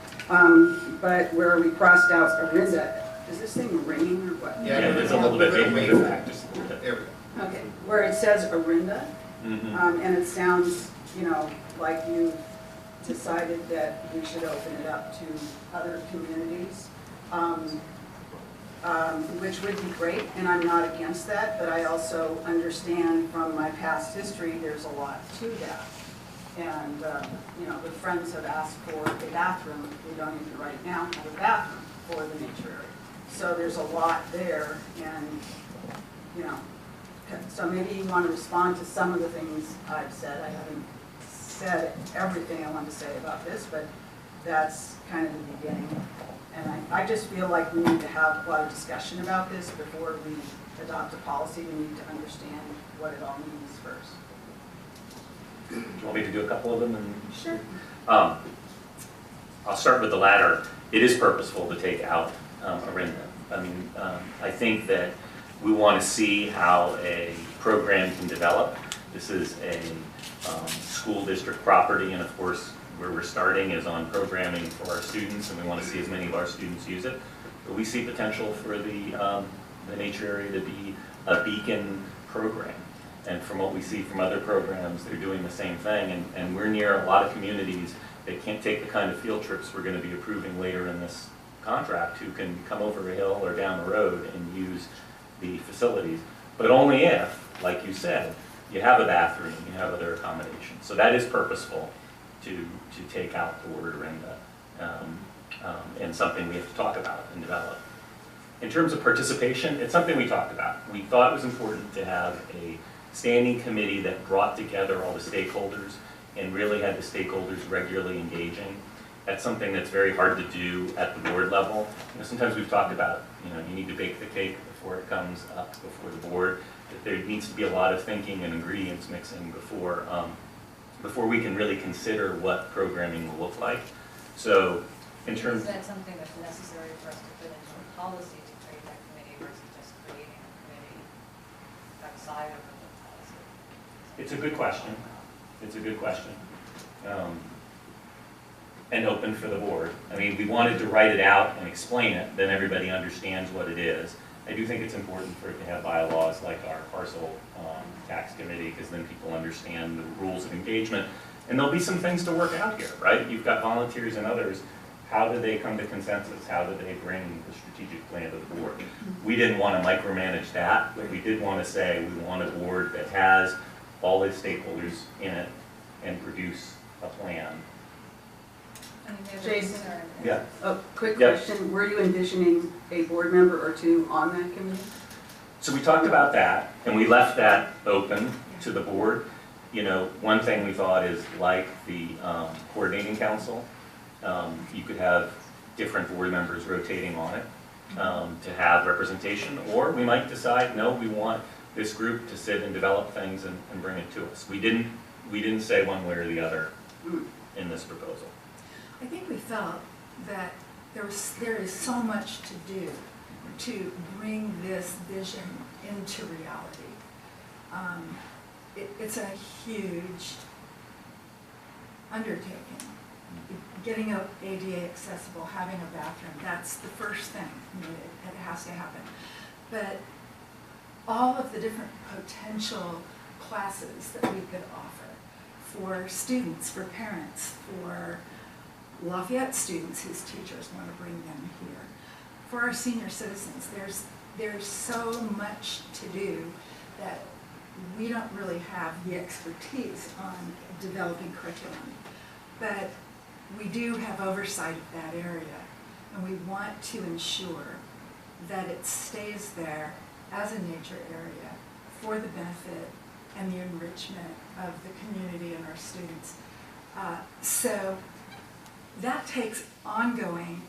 But where we crossed out Orinda, is this thing ringing or what? Yeah, it's a little bit maybe the fact, just a little bit. There we go. Okay, where it says Orinda, and it sounds, you know, like you decided that we should open it up to other communities, which would be great, and I'm not against that, but I also understand from my past history, there's a lot to that. And, you know, the Friends have asked for a bathroom. We don't even right now have a bathroom for the nature area. So there's a lot there, and, you know, so maybe you want to respond to some of the things I've said. I haven't said everything I want to say about this, but that's kind of the beginning. And I just feel like we need to have a lot of discussion about this before we adopt a policy. We need to understand what it all means first. Do you want me to do a couple of them? And Sure. I'll start with the latter. It is purposeful to take out Orinda. I mean, I think that we want to see how a program can develop. This is a school district property, and of course, where we're starting is on programming for our students, and we want to see as many of our students use it. But we see potential for the nature area to be a beacon program. And from what we see from other programs, they're doing the same thing. And we're near a lot of communities that can't take the kind of field trips we're going to be approving later in this contract, who can come over a hill or down the road and use the facilities. But only if, like you said, you have a bathroom, you have other accommodations. So that is purposeful to take out the word Orinda, and something we have to talk about and develop. In terms of participation, it's something we talked about. We thought it was important to have a standing committee that brought together all the stakeholders and really had the stakeholders regularly engaging. That's something that's very hard to do at the board level. You know, sometimes we've talked about, you know, you need to bake the cake before it comes up before the board. That there needs to be a lot of thinking and ingredients mixing before we can really consider what programming will look like. So, in terms, is that something that's necessary for us to put into a policy to create that committee versus just creating a committee outside of the policy? it's a good question. It's a good question. And open for the board. I mean, we wanted to write it out and explain it, then everybody understands what it is. I do think it's important for it to have bylaws like our parcel tax committee, because then people understand the rules of engagement. And there'll be some things to work out here, right? You've got volunteers and others. How did they come to consensus? How did they bring the strategic plan to the board? We didn't want to micromanage that, but we did want to say we want a board that has all the stakeholders in it and produce a plan. Jason. Yeah. A quick Yeah. question, were you envisioning a board member or two on that committee? So we talked about that, and we left that open to the board. You know, one thing we thought is, like the coordinating council, you could have different board members rotating on it to have representation, or we might decide, no, we want this group to sit and develop things and bring it to us. We didn't say one way or the other in this proposal. I think we felt that there is so much to do to bring this vision into reality. It's a huge undertaking. Getting a ADA accessible, having a bathroom, that's the first thing. It has to happen. But all of the different potential classes that we could offer for students, for parents, for Lafayette students whose teachers want to bring them here, for our senior citizens, there's so much to do that we don't really have the expertise on developing curriculum. But we do have oversight of that area, and we want to ensure that it stays there as a nature area for the benefit and the enrichment of the community and our students. So that takes ongoing,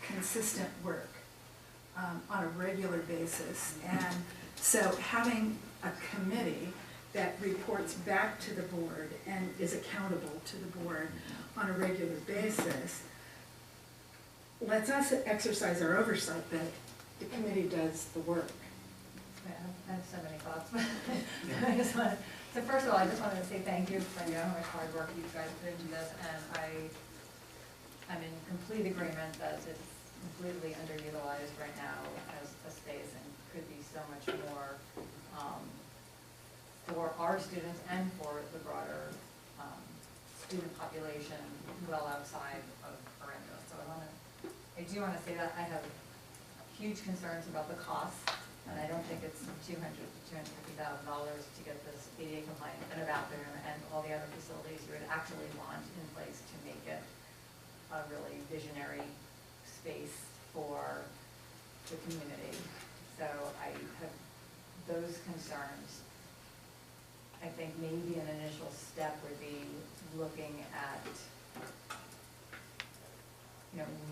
consistent work. on a regular basis. And so having a committee that reports back to the board and is accountable to the board on a regular basis lets us exercise our oversight, but the committee does the work. I have so many thoughts. I just wanted, so first of all, I just wanted to say thank you for how much hard work you guys put into this, and I'm in complete agreement that it's completely underutilized right now as a space and could be so much more for our students and for the broader student population well outside of Orinda. So I do want to say that I have huge concerns about the cost, and I don't think it's $200,000 to $250,000 to get this ADA compliant and a bathroom and all the other facilities you would actually want in place to make it a really visionary space for the community. So I have those concerns. I think maybe an initial step would be looking at,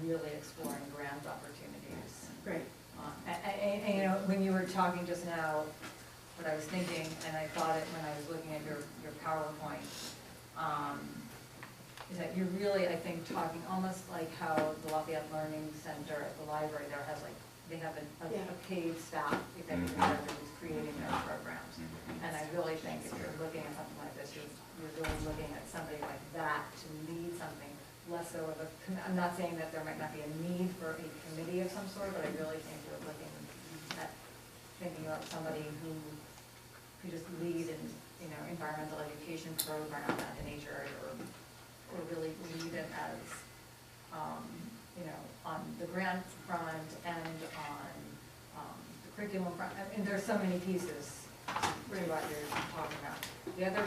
really exploring grant opportunities. Right. And, you know, when you were talking just now, what I was thinking, and I thought it when I was looking at your PowerPoint, is that you're really, I think, talking almost like how the Lafayette Learning Center at the library there has they have a paid staff executive director who's creating their programs. And I really think if you're looking at something like this, you're really looking at somebody like that to lead something less so of a, I'm not saying that there might not be a need for a committee of some sort, but I really think you're looking at thinking about somebody who could just lead in, environmental education program at the nature area or really lead it as, on the grant front and on the curriculum front. I mean, there's so many pieces to what you're talking about. The other,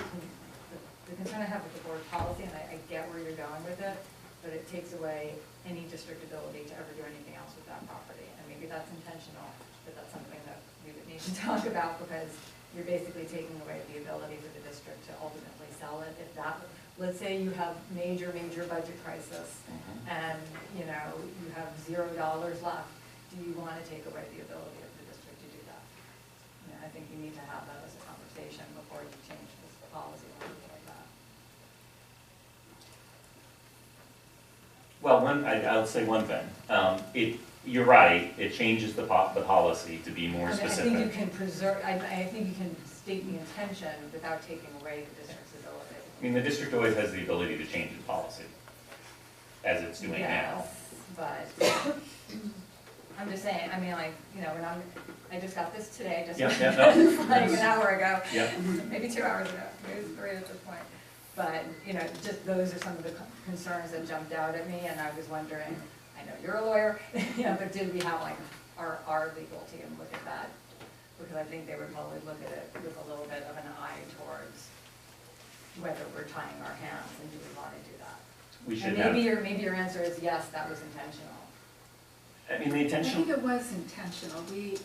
the concern I have with the board policy, and I get where you're going with it, but it takes away any district ability to ever do anything else with that property. And maybe that's intentional, but that's something that we would need to talk about because you're basically taking away the ability for the district to ultimately sell it. If that, let's say you have major budget crisis and, you have $0 left, do you want to take away the ability of the district to do that? I think you need to have that as a conversation before you change this policy or anything like that. Well, I'll say one thing. You're right, it changes the policy to be more specific. I think you can preserve, I think you can state the intention without taking away the district's ability. I mean, the district always has the ability to change the policy, as it's doing now. Yes, but I'm just saying, when I just got this today, just like an hour ago, maybe 2 hours ago, maybe 3 at this point. But, just those are some of the concerns that jumped out at me, and I was wondering, I know you're a lawyer, but did we have our legal team look at that? Because I think they would probably look at it with a little bit of an eye towards whether we're tying our hands and do we want to do that. We should and maybe your answer is yes, that was intentional. I mean, the intention. I think it was intentional. We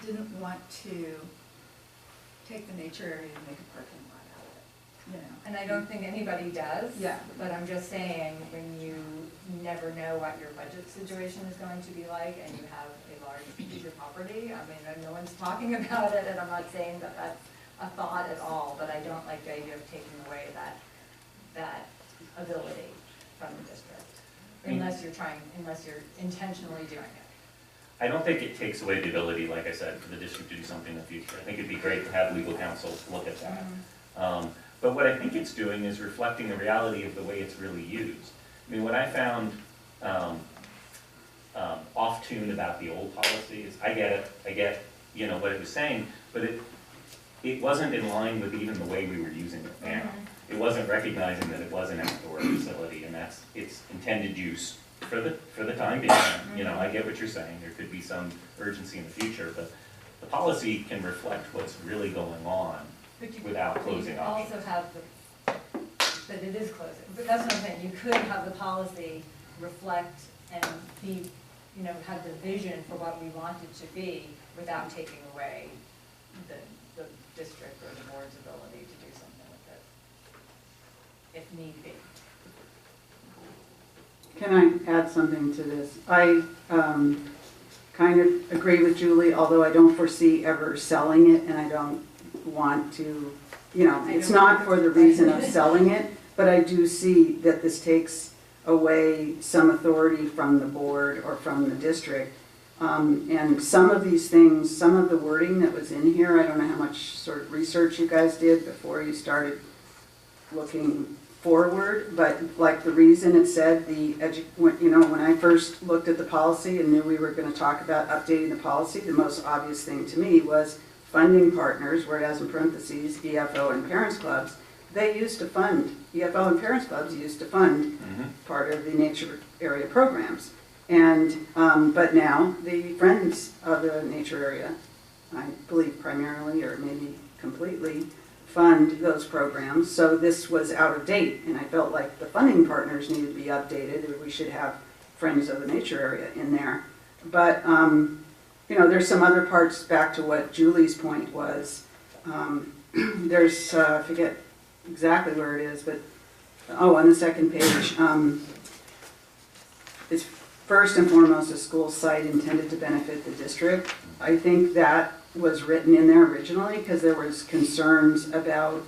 didn't want to take the nature area and make a parking lot out of it, And I don't think anybody does. Yeah. But I'm just saying, when you never know what your budget situation is going to be like, and you have a large piece of property, no one's talking about it, and I'm not saying that that's a thought at all, but I don't like the idea of taking away that ability from the district. Unless you're intentionally doing it. I don't think it takes away the ability, like I said, for the district to do something in the future. I think it'd be great to have legal counsel look at that. But what I think it's doing is reflecting the reality of the way it's really used. I mean, what I found off-tune about the old policy is, I get what it was saying, but it wasn't in line with even the way we were using it now. It wasn't recognizing that it was an outdoor facility, and that's its intended use for the time being. I get what you're saying. There could be some urgency in the future, but the policy can reflect what's really going on without closing options. Also have that it is closing. But that's what I'm saying. You could have the policy reflect and be, have the vision for what we want it to be without taking away the district or the board's ability to do something with it, if need be. Can I add something to this? kind of agree with Julie, although I don't foresee ever selling it, and I don't want to, it's not for the reason of selling it, but I do see that this takes away some authority from the board or from the district. And some of these things, some of the wording that was in here, I don't know how much sort of research you guys did before you started looking forward, but like the reason it said when I first looked at the policy and knew we were going to talk about updating the policy, the most obvious thing to me was funding partners, where it has in parentheses EFO and parents clubs. They used to fund, EFO and parents clubs used to fund part of the nature area programs. And, but now the Friends of the Nature Area, I believe primarily or maybe completely, fund those programs. So this was out of date, and I felt like the funding partners needed to be updated, or we should have Friends of the Nature Area in there. But, there's some other parts, back to what Julie's point was. There's, I forget exactly where it is, but, on the second page, it's first and foremost a school site intended to benefit the district. I think that was written in there originally because there was concerns about,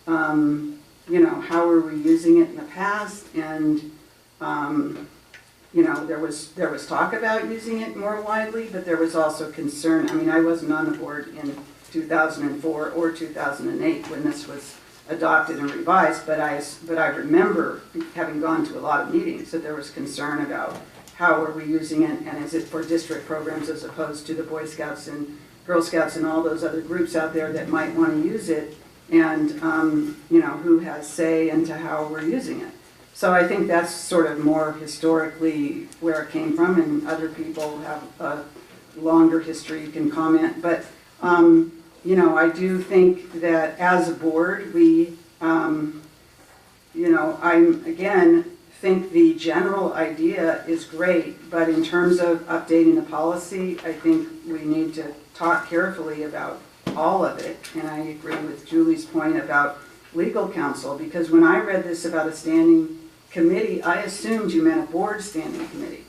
how were we using it in the past, and there was talk about using it more widely, but there was also concern. I mean, I wasn't on the board in 2004 or 2008 when this was adopted and revised, but I remember having gone to a lot of meetings that there was concern about how are we using it, and is it for district programs as opposed to the Boy Scouts and Girl Scouts and all those other groups out there that might want to use it, and who has say into how we're using it. So I think that's sort of more historically where it came from, and other people have a longer history, can comment. But I do think that as a board, we, think the general idea is great, but in terms of updating the policy, I think we need to talk carefully about all of it. And I agree with Julie's point about legal counsel, because when I read this about a standing committee, I assumed you meant a board standing committee.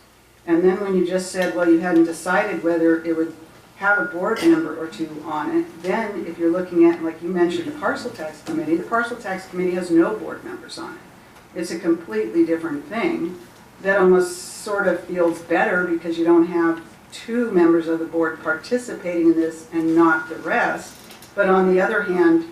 And then when you just said, well, you hadn't decided whether it would have a board member or two on it, then if you're looking at, like you mentioned, the parcel tax committee has no board members on it. It's a completely different thing that almost sort of feels better because you don't have two members of the board participating in this and not the rest. But on the other hand,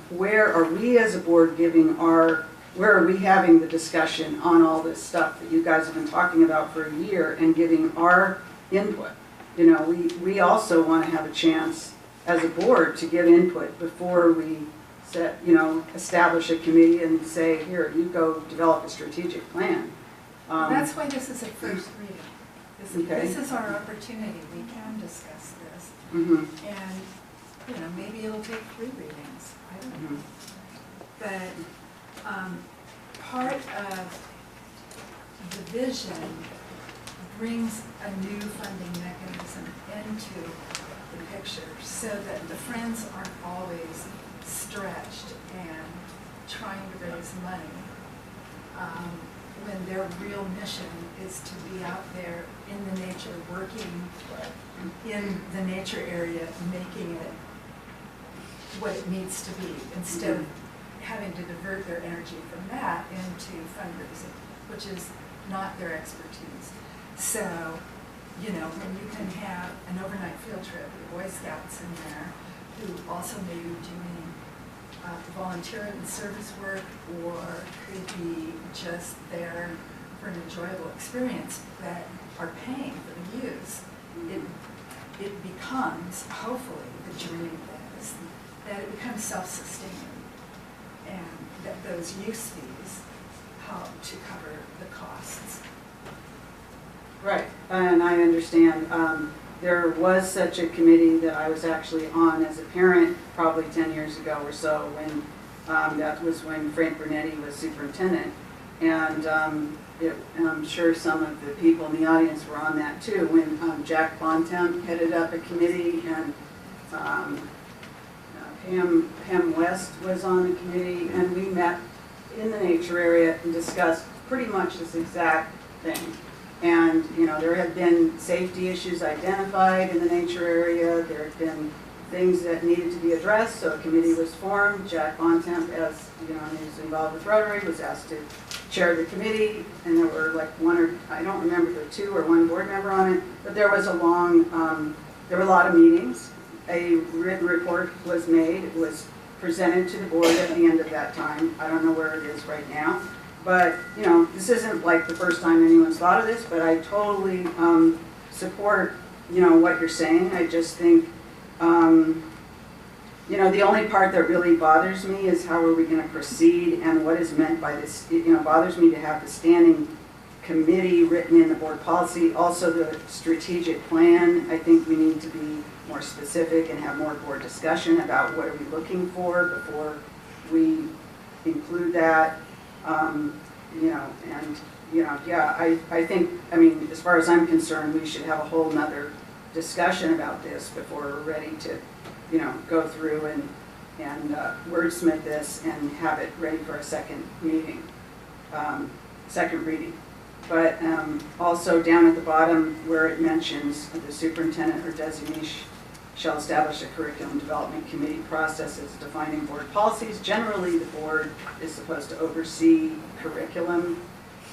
where are we as a board where are we having the discussion on all this stuff that you guys have been talking about for a year and giving our input? We also want to have a chance as a board to give input before we establish a committee and say, here, you go develop a strategic plan. That's why this is a first reading. This is our opportunity. We can discuss this. And, maybe it'll take 3 readings. I don't know. But part of the vision brings a new funding mechanism into the picture so that the Friends aren't always stretched and trying to raise money when their real mission is to be out there in the nature, working in the nature area, making it what it needs to be, instead of having to divert their energy from that into fundraising, which is not their expertise. So, when you can have an overnight field trip with Boy Scouts in there, who also may be doing volunteer and service work, or could be just there for an enjoyable experience, that are paying for the use, it becomes, hopefully, the dream is that it becomes self-sustaining, and that those use fees help to cover the costs. Right, and I understand. There was such a committee that I was actually on as a parent probably 10 years ago or so, when that was when Frank Bernetti was superintendent. And I'm sure some of the people in the audience were on that too, when Jack Bontemp headed up a committee, and Pam West was on the committee, and we met in the nature area and discussed pretty much this exact thing. And, you know, there have been safety issues identified in the nature area. There have been things that needed to be addressed, so a committee was formed. Jack Bontemp, as you know, who's involved with Rotary, was asked to chair the committee, and there were like I don't remember if there were 2 or 1 board member on it, but there was there were a lot of meetings. A written report was made. It was presented to the board at the end of that time. I don't know where it is right now. But, you know, this isn't like the first time anyone's thought of this, but I totally support, you know, what you're saying. I just think, you know, the only part that really bothers me is how are we going to proceed and what is meant by this. You know, it bothers me to have the standing committee written in the board policy. Also the strategic plan, I think we need to be more specific and have more board discussion about what are we looking for before we include that. You know, and, you know, yeah, I think, I mean, as far as I'm concerned, we should have a whole nother discussion about this before we're ready to, you know, go through and wordsmith this and have it ready for a second meeting, second reading. But also down at the bottom where it mentions the superintendent or designee shall establish a curriculum development committee processes defining board policies. Generally, the board is supposed to oversee curriculum,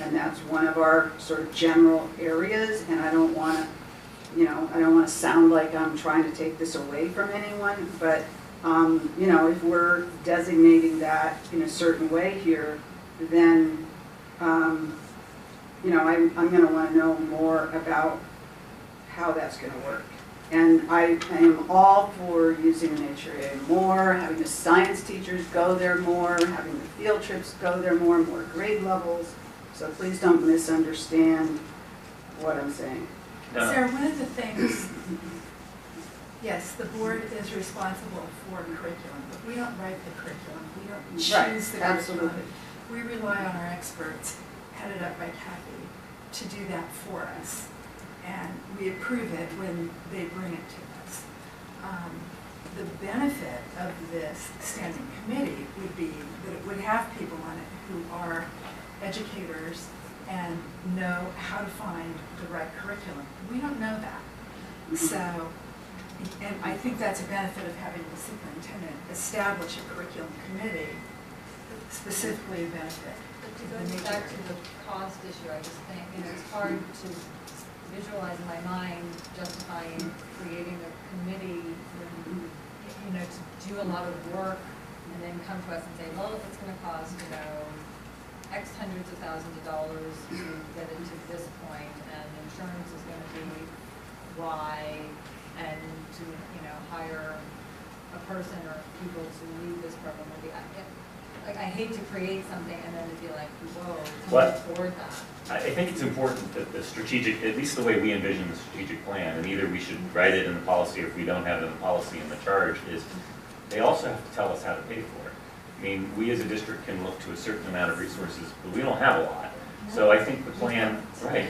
and that's one of our sort of general areas, and I don't want to, you know, I don't want to sound like I'm trying to take this away from anyone, but, you know, if we're designating that in a certain way here, then, you know, I'm going to want to know more about how that's going to work. And I am all for using the nature area more, having the science teachers go there more, having the field trips go there more grade levels. So please don't misunderstand what I'm saying. Sarah, one of the things, yes, the board is responsible for curriculum, but we don't write the curriculum. We don't choose the curriculum. Absolutely. We rely on our experts, headed up by Kathy, to do that for us. And we approve it when they bring it to us. The benefit of this standing committee would be that it would have people on it who are educators and know how to find the right curriculum. We don't know that. So, and I think that's a benefit of having the superintendent establish a curriculum committee, specifically a benefit. But to go back to the cost issue, I just think, you know, it's hard to visualize in my mind justifying creating a committee when, you know, to do a lot of work and then come to us and say, well, it's going to cost, you know, X hundreds of thousands of dollars to get it to this point, and insurance is going to be Y, and to, you know, hire a person or people to lead this program will be, like, I hate to create something and then to be like, whoa, can't afford that. I think it's important that the strategic, at least the way we envision the strategic plan, and either we should write it in the policy or if we don't have it in the policy in the charge, is they also have to tell us how to pay for it. I mean, we as a district can look to a certain amount of resources, but we don't have a lot. So I think the plan, right,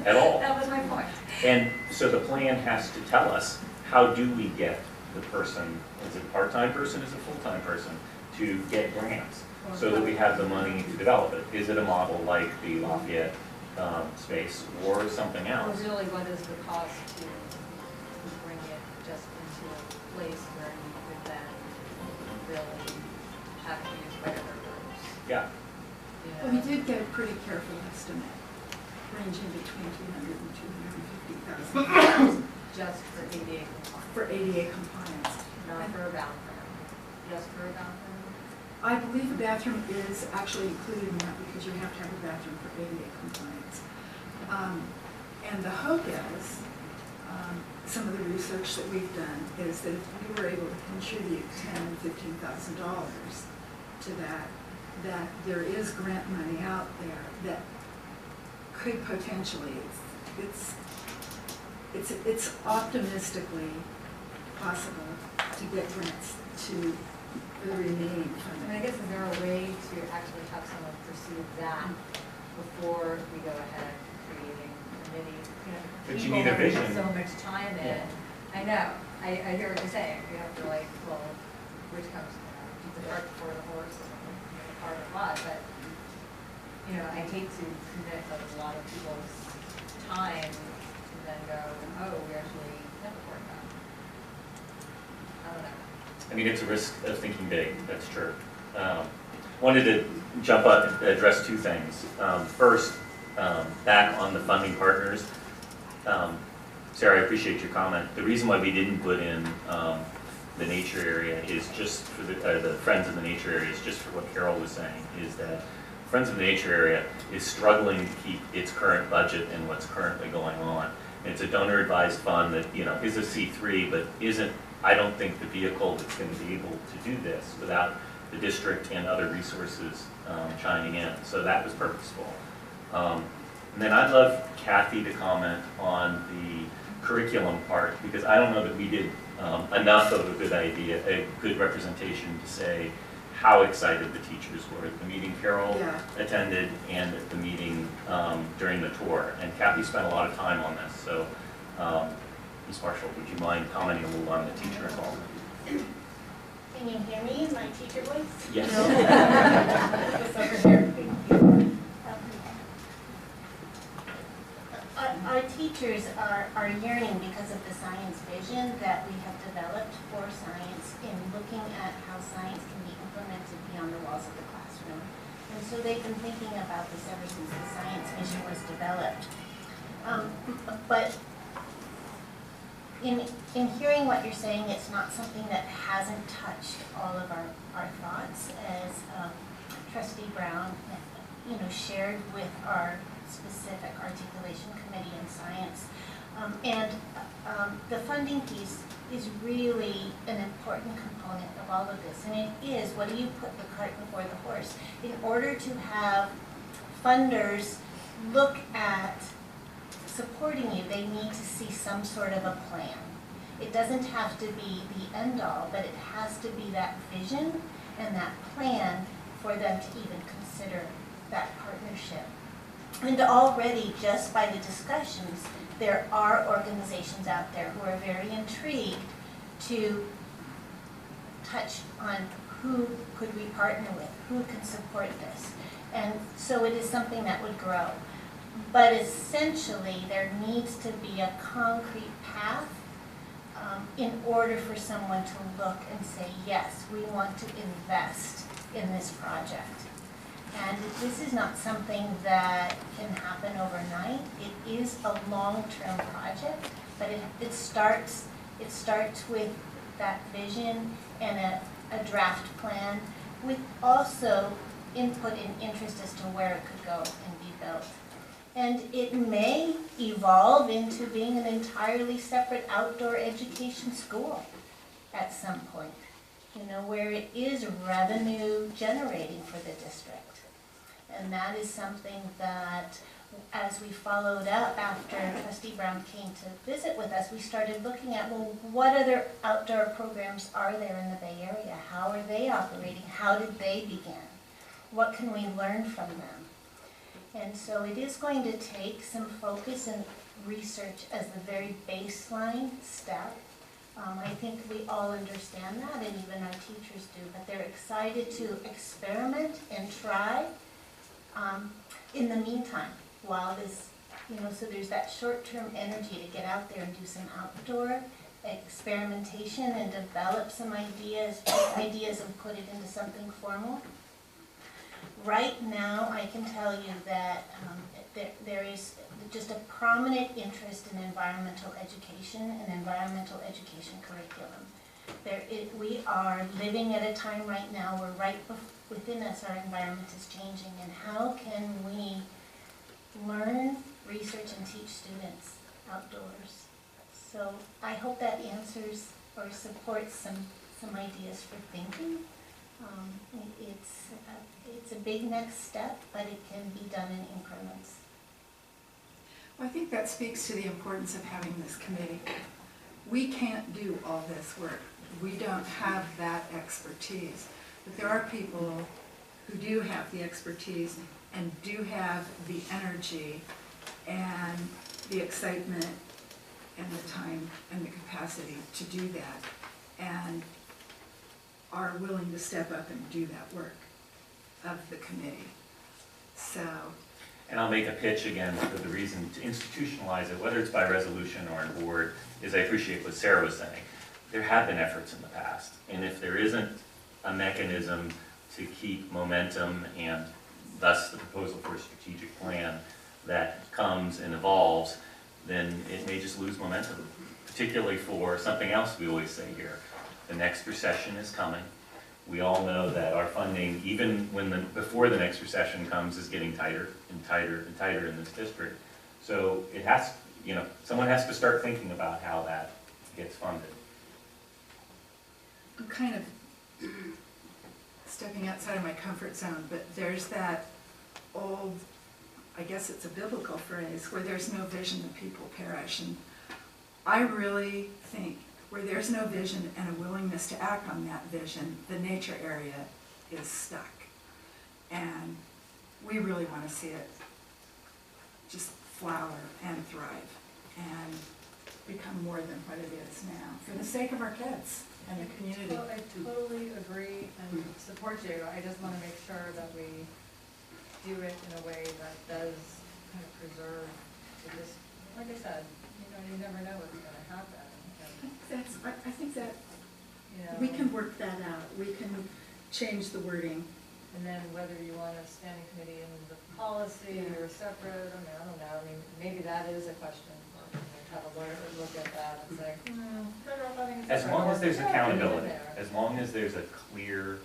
at all. That was my point. And so the plan has to tell us, how do we get the person, is it a part-time person, is it a full-time person, to get grants, so that we have the money to develop it. Is it a model like the Lafayette space or something Or else? really, what is the cost to bring it just into a place where you could then really have to use regular groups? Yeah. You Well, we know? did get a pretty careful estimate, ranging between $200,000 and $250,000 Just for ADA compliance, for ADA compliance. not for a bathroom, just for a bathroom? I believe a bathroom is actually included in that because you have to have a bathroom for ADA compliance. And the hope is, some of the research that we've done is that if we were able to contribute $10,000 and $15,000 to that, that there is grant money out there that could potentially, it's optimistically possible to get grants to the remaining I funding. mean, I guess is there a way to actually have someone pursue that before we go ahead creating committees? You know, But you people need a have put vision. so much time in. Yeah. I know, I hear what you're saying. You have to like, well, which comes, the cart before the horse and the cart or what, but, you know, I hate to commit like a lot of people's time to then go, oh, we actually never worked on. I don't know. I mean, it's a risk of thinking big, that's true. Wanted to jump up and address two things. First, back on the funding partners. Sarah, I appreciate your comment. The reason why we didn't put in the nature area is just for the Friends of the Nature area, is just for what Carol was saying, is that Friends of the Nature area is struggling to keep its current budget and what's currently going on. And it's a donor-advised fund that, you know, is a C3, but isn't, I don't think, the vehicle that's going to be able to do this without the district and other resources chiming in. So that was purposeful. And then I'd love Kathy to comment on the curriculum part, because I don't know that we did enough of a good idea, a good representation to say how excited the teachers were at the meeting Carol attended and at the meeting during the tour. And Kathy spent a lot of time on this, so Ms. Marshall, would you mind commenting a little on the teacher involvement? Can you hear me in my teacher voice? Yes. Just over here. Thank you. Our teachers are yearning because of the science vision that we have developed for science in looking at how science can be implemented beyond the walls of the classroom. And so they've been thinking about this ever since the science vision was developed. But in hearing what you're saying, it's not something that hasn't touched all of our thoughts, as Trustee Brown shared with our specific articulation committee in science. The funding piece is really an important component of all of this. And it is, what do you put the cart before the horse? In order to have funders look at supporting you, they need to see some sort of a plan. It doesn't have to be the end all, but it has to be that vision and that plan for them to even consider that partnership. And already, just by the discussions, there are organizations out there who are very intrigued to touch on who could we partner with, who can support this. And so it is something that would grow. But essentially, there needs to be a concrete path in order for someone to look and say, yes, we want to invest in this project. And this is not something that can happen overnight. It is a long-term project, but it starts with that vision and a draft plan, with also input and interest as to where it could go and be built. And it may evolve into being an entirely separate outdoor education school at some point, where it is revenue generating for the district. And that is something that, as we followed up after Trustee Brown came to visit with us, we started looking at, well, what other outdoor programs are there in the Bay Area? How are they operating? How did they begin? What can we learn from them? And so it is going to take some focus and research as the very baseline step. I think we all understand that, and even our teachers do, but they're excited to experiment and try in the meantime, while this, so there's that short-term energy to get out there and do some outdoor experimentation and develop some ideas and put it into something formal. Right now, I can tell you that there is just a prominent interest in environmental education and environmental education curriculum. We are living at a time right now where right within us our environment is changing, and how can we learn, research, and teach students outdoors? So I hope that answers or supports some ideas for thinking. It's a big next step, but it can be done in increments. Well, I think that speaks to the importance of having this committee. We can't do all this work. We don't have that expertise. But there are people who do have the expertise and do have the energy and the excitement and the time and the capacity to do that, and are willing to step up and do that work of the committee. So, And I'll make a pitch again for the reason to institutionalize it, whether it's by resolution or on board, is I appreciate what Sarah was saying. There have been efforts in the past, and if there isn't a mechanism to keep momentum and thus the proposal for a strategic plan that comes and evolves, then it may just lose momentum, particularly for something else we always say here. The next recession is coming. We all know that our funding, even before the next recession comes, is getting tighter and tighter and tighter in this district. So it has, someone has to start thinking about how that gets funded. I'm kind of stepping outside of my comfort zone, but there's that old, I guess it's a biblical phrase, where there's no vision, the people perish. And I really think where there's no vision and a willingness to act on that vision, the nature area is stuck. And we really want to see it just flower and thrive and become more than what it is now, for the sake of our kids and the community. Well, I totally agree and support you. I just want to make sure that we do it in a way that does kind of preserve this, like I said, you never know what's going to happen. I think that You know, we can work that out. We can change the wording. and then whether you want a standing committee in the policy or separate, I don't know. I mean, maybe that is a question for, have a lawyer look at that and say, federal funding is As different. long as there's Yeah, put it in accountability, there. as long as there's a clear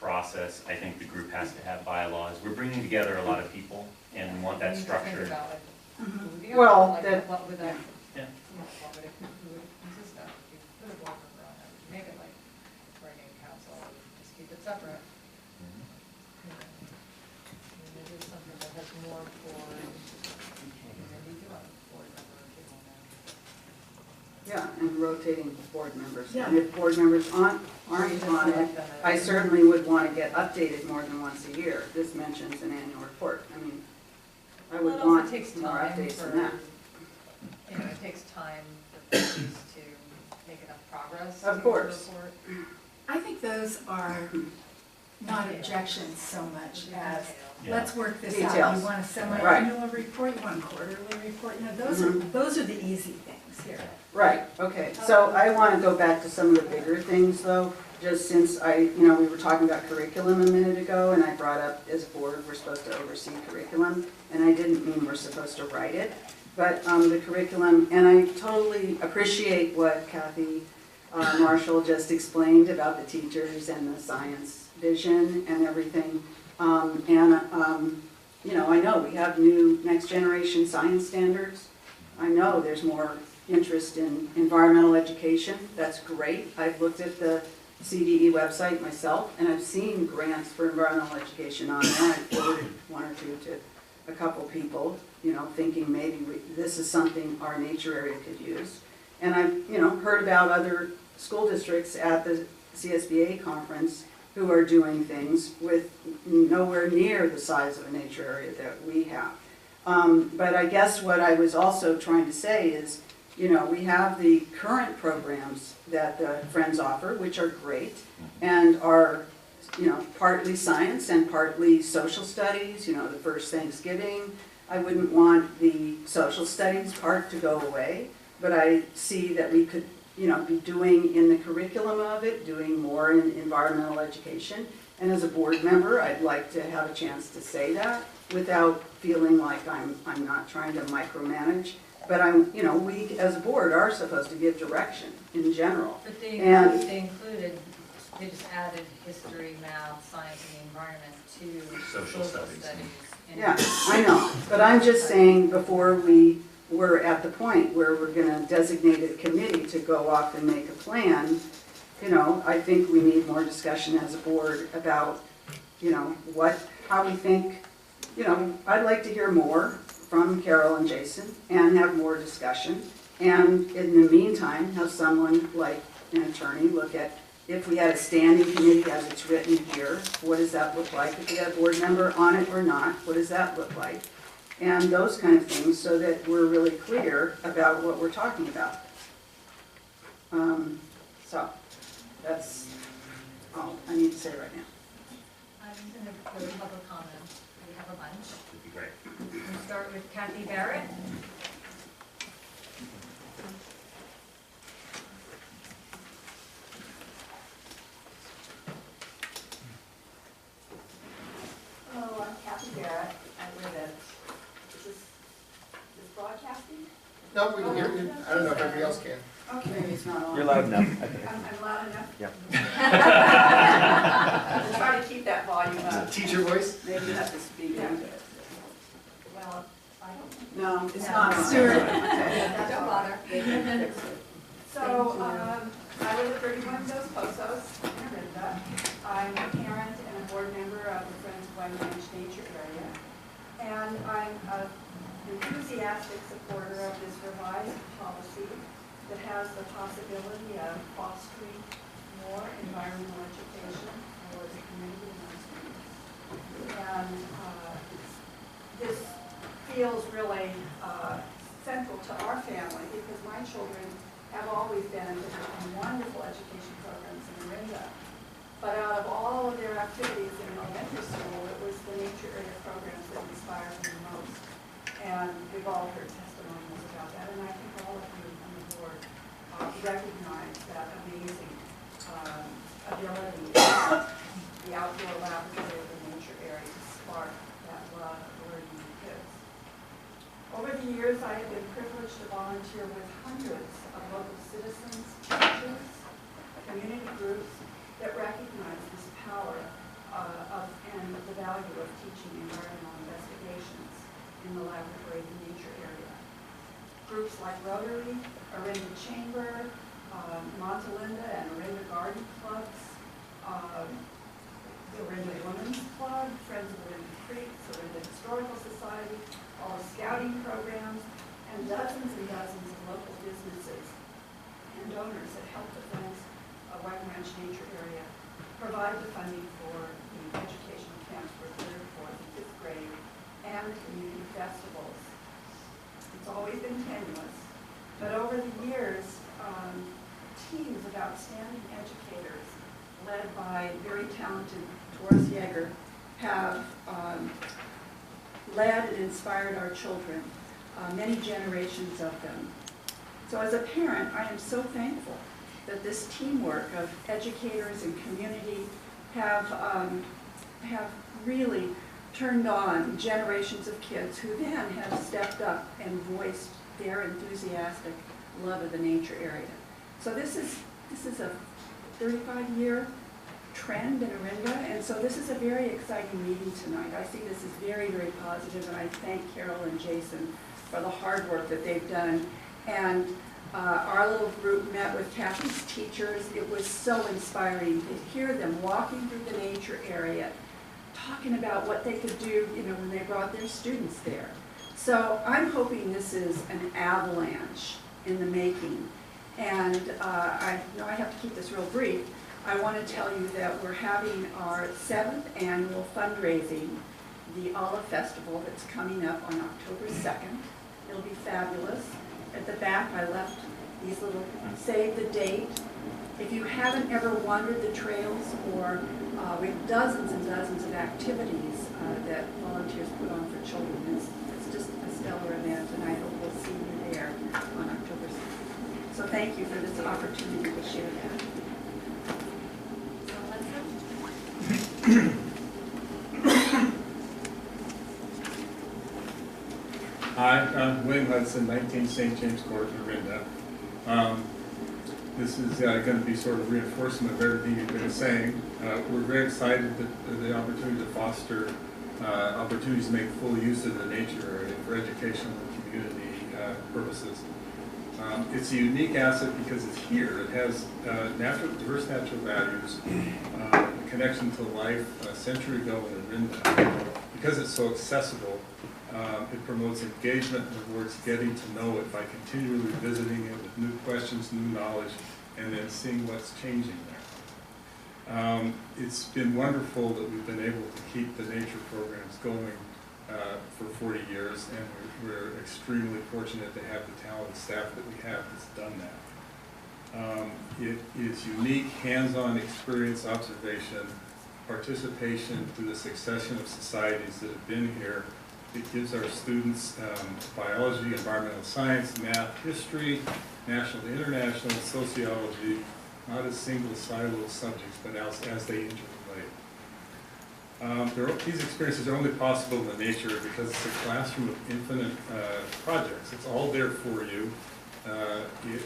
process, I think the group has to have bylaws. We're bringing together a lot of people and we want that We need to think structured. about, like, who would be on Well, it, like, that- what would that, Yeah. what would it consist of? If you put a board member on it, make it like running council, just keep it separate. Mhm. It is something that has more for, maybe do a board member or two on that. Yeah, and rotating board members. Yeah. And if board members aren't Or you just on it, select them I as- certainly would want to get updated more than once a year. This mentions an annual report. I mean, I would Well, it also want takes more time updates for, than that. it takes time for things to make enough progress. Of to course. report. I think those are not objections so much as, Yeah. let's work this out. Details. You want a semi-annual report, you want a quarterly report, those are the easy things here. Right, okay. So I want to go back to some of the bigger things though, just since we were talking about curriculum a minute ago and I brought up as a board, we're supposed to oversee curriculum. And I didn't mean we're supposed to write it, but the curriculum, and I totally appreciate what Kathy Marshall just explained about the teachers and the science vision and everything. I know we have new next generation science standards. I know there's more interest in environmental education. That's great. I've looked at the CDE website myself and I've seen grants for environmental education on there. I forwarded one or two to a couple people, thinking maybe this is something our nature area could use. And I've, heard about other school districts at the CSBA conference who are doing things with nowhere near the size of a nature area that we have. But I guess what I was also trying to say is, we have the current programs that the Friends offer, which are great, and are, partly science and partly social studies, the first Thanksgiving. I wouldn't want the social studies part to go away, but I see that we could be doing in the curriculum of it, doing more in environmental education. And as a board member, I'd like to have a chance to say that without feeling like I'm not trying to micromanage. But we as a board are supposed to give direction in general. But they And- they just added history, math, science, and the environment to Social studies. Yeah, I know, but I'm just saying before we were at the point where we're gonna designate a committee to go off and make a plan, I think we need more discussion as a board about, how we think, I'd like to hear more from Carol and Jason and have more discussion. And in the meantime, have someone like an attorney look at, if we had a standing committee as it's written here, what does that look like? If we had a board member on it or not, what does that look like? And those kind of things so that we're really clear about what we're talking about. So that's all I need to say right now. I'm going to go to public comment. We have a bunch. Would be great. We'll start with Kathy Barrett. Hello, I'm Kathy Barrett. I live at, is this broadcasting? No, we can hear you. I don't know if everybody else can. Okay. It's not on. You're loud enough, I think. I'm loud enough? Yep. I'll try to keep that volume Is it up. teacher voice? Maybe you have to speak Yeah. into it. Well, I don't. No, it's No. not on. Stuart. Okay. Don't bother. They can fix it. So, I live at 31 Dos Pozos in Orinda. I'm a parent and a board member of the Friends of Wagner Nature Area. And I'm an enthusiastic supporter of this revised policy that has the possibility of fostering more environmental education for the community and our students. And this feels really central to our family because my children have always benefited from wonderful education programs in Orinda. But out of all of their activities in elementary school, it was the nature area programs that inspired me the most. And we've all heard testimonials about that, and I think all of you on the board recognize that amazing ability of the outdoor laboratory of the nature area to spark that love of learning in kids. Over the years, I have been privileged to volunteer with hundreds of local citizens, teachers, community groups that recognize this power and the value of teaching environmental investigations in the laboratory of the nature area. Groups like Rotary, Orinda Chamber, Monte Linda and Orinda Garden Clubs, the Orinda Women's Club, Friends of Orinda Creeks, Orinda Historical Society, all the scouting programs, and dozens of local businesses and donors that help the Friends of Wagner Nature Area provide the funding for the educational camps for 3rd, 4th, and 5th grade and community festivals. It's always been tenuous, but over the years, teams of outstanding educators led by very talented Doris Yeager have led and inspired our children, many generations of them. So as a parent, I am so thankful that this teamwork of educators and community have really turned on generations of kids who then have stepped up and voiced their enthusiastic love of the nature area. So this is a 35-year trend in Orinda, and so this is a very exciting meeting tonight. I see this as very, very positive, and I thank Carol and Jason for the hard work that they've done. And our little group met with Kathy's teachers. It was so inspiring to hear them walking through the nature area, talking about what they could do, when they brought their students there. So I'm hoping this is an avalanche in the making. And I know I have to keep this real brief. I want to tell you that we're having our 7th annual fundraising, the Olive Festival, that's coming up on October 2nd. It'll be fabulous. At the back, I left these little save the date. If you haven't ever wandered the trails, or we have dozens and dozens of activities that volunteers put on for children. It's just a stellar event, and I hope we'll see you there on October 2nd. So thank you for this opportunity to share that. Hi, I'm William Hudson, 19 St. James Court, Orinda. This is going to be sort of reinforcement of everything you've been saying. We're very excited that the opportunity to foster opportunities to make full use of the nature area for educational and community purposes. It's a unique asset because it's here. It has diverse natural values, a connection to life a century ago in Orinda. Because it's so accessible, it promotes engagement. In other words, getting to know it by continually visiting it with new questions, new knowledge, and then seeing what's changing there. It's been wonderful that we've been able to keep the nature programs going for 40 years, and we're extremely fortunate to have the talented staff that we have that's done that. It is unique, hands-on experience, observation, participation through the succession of societies that have been here. It gives our students biology, environmental science, math, history, national, international, sociology, not as single siloed subjects, but as they interrelate. These experiences are only possible in the nature because it's a classroom of infinite projects. It's all there for you.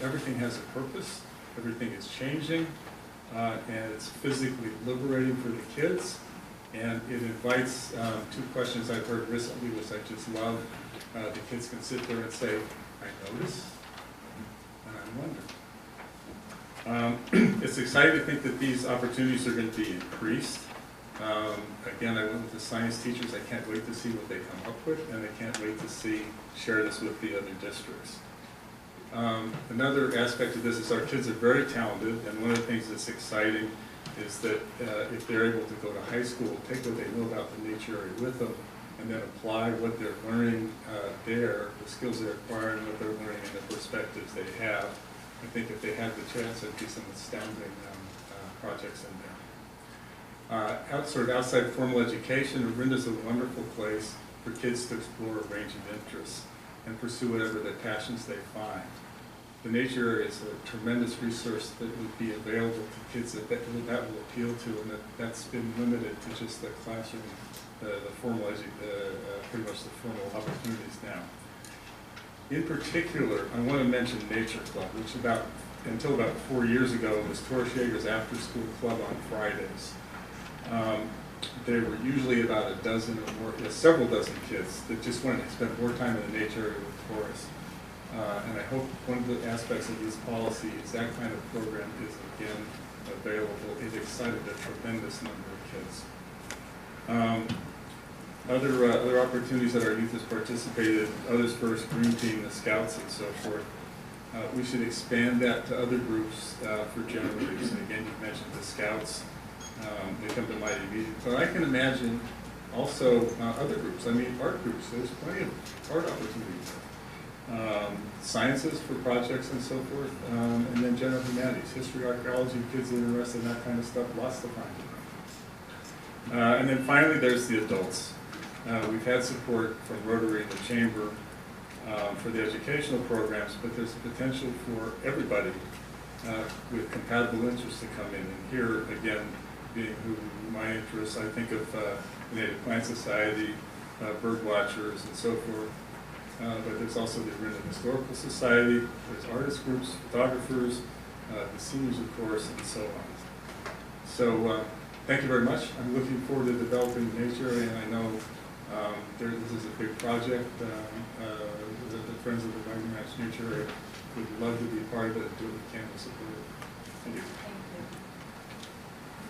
Everything has a purpose. Everything is changing. And it's physically liberating for the kids. And it invites two questions I've heard recently, which I just love. The kids can sit there and say, I notice, and I wonder. It's exciting to think that these opportunities are going to be increased. Again, I went with the science teachers. I can't wait to see what they come up with, and I can't wait to share this with the other districts. Another aspect of this is our kids are very talented, and one of the things that's exciting is that if they're able to go to high school, take what they know about the nature area with them, and then apply what they're learning there, the skills they're acquiring, what they're learning, and the perspectives they have. I think if they had the chance, there'd be some astounding projects in there. Outside formal education, Orinda's a wonderful place for kids to explore a range of interests and pursue whatever their passions they find. The nature area is a tremendous resource that would be available to kids that will appeal to, and that's been limited to just the classroom, pretty much the formal opportunities now. In particular, I want to mention Nature Club, which until about 4 years ago was Torres Yeager's after-school club on Fridays. There were usually about a dozen or more, several dozen kids that just wanted to spend more time in the nature area with tourists. And I hope one of the aspects of this policy is that kind of program is again available. It excited a tremendous number of kids. Other opportunities that our youth has participated, Others First, Green Team, the Scouts, and so forth. We should expand that to other groups for general use. And again, you mentioned the Scouts. They come to mind immediately. But I can imagine also other groups. I mean, art groups. There's plenty of art opportunities. Sciences for projects and so forth. And then general humanities, history, archaeology, kids interested in that kind of stuff, lots to find. And then finally, there's the adults. We've had support from Rotary and the Chamber for the educational programs, but there's a potential for everybody with compatible interests to come in. And here, again, being my interests, I think of the Native Plant Society, bird watchers, and so forth. But there's also the Orinda Historical Society, there's artist groups, photographers, the seniors, of course, and so on. So thank you very much. I'm looking forward to developing the nature, and I know this is a big project. The Friends of the Wagner Ranch Nature Area would love to be a part of it and do what we can to support it. Thank you. Thank you.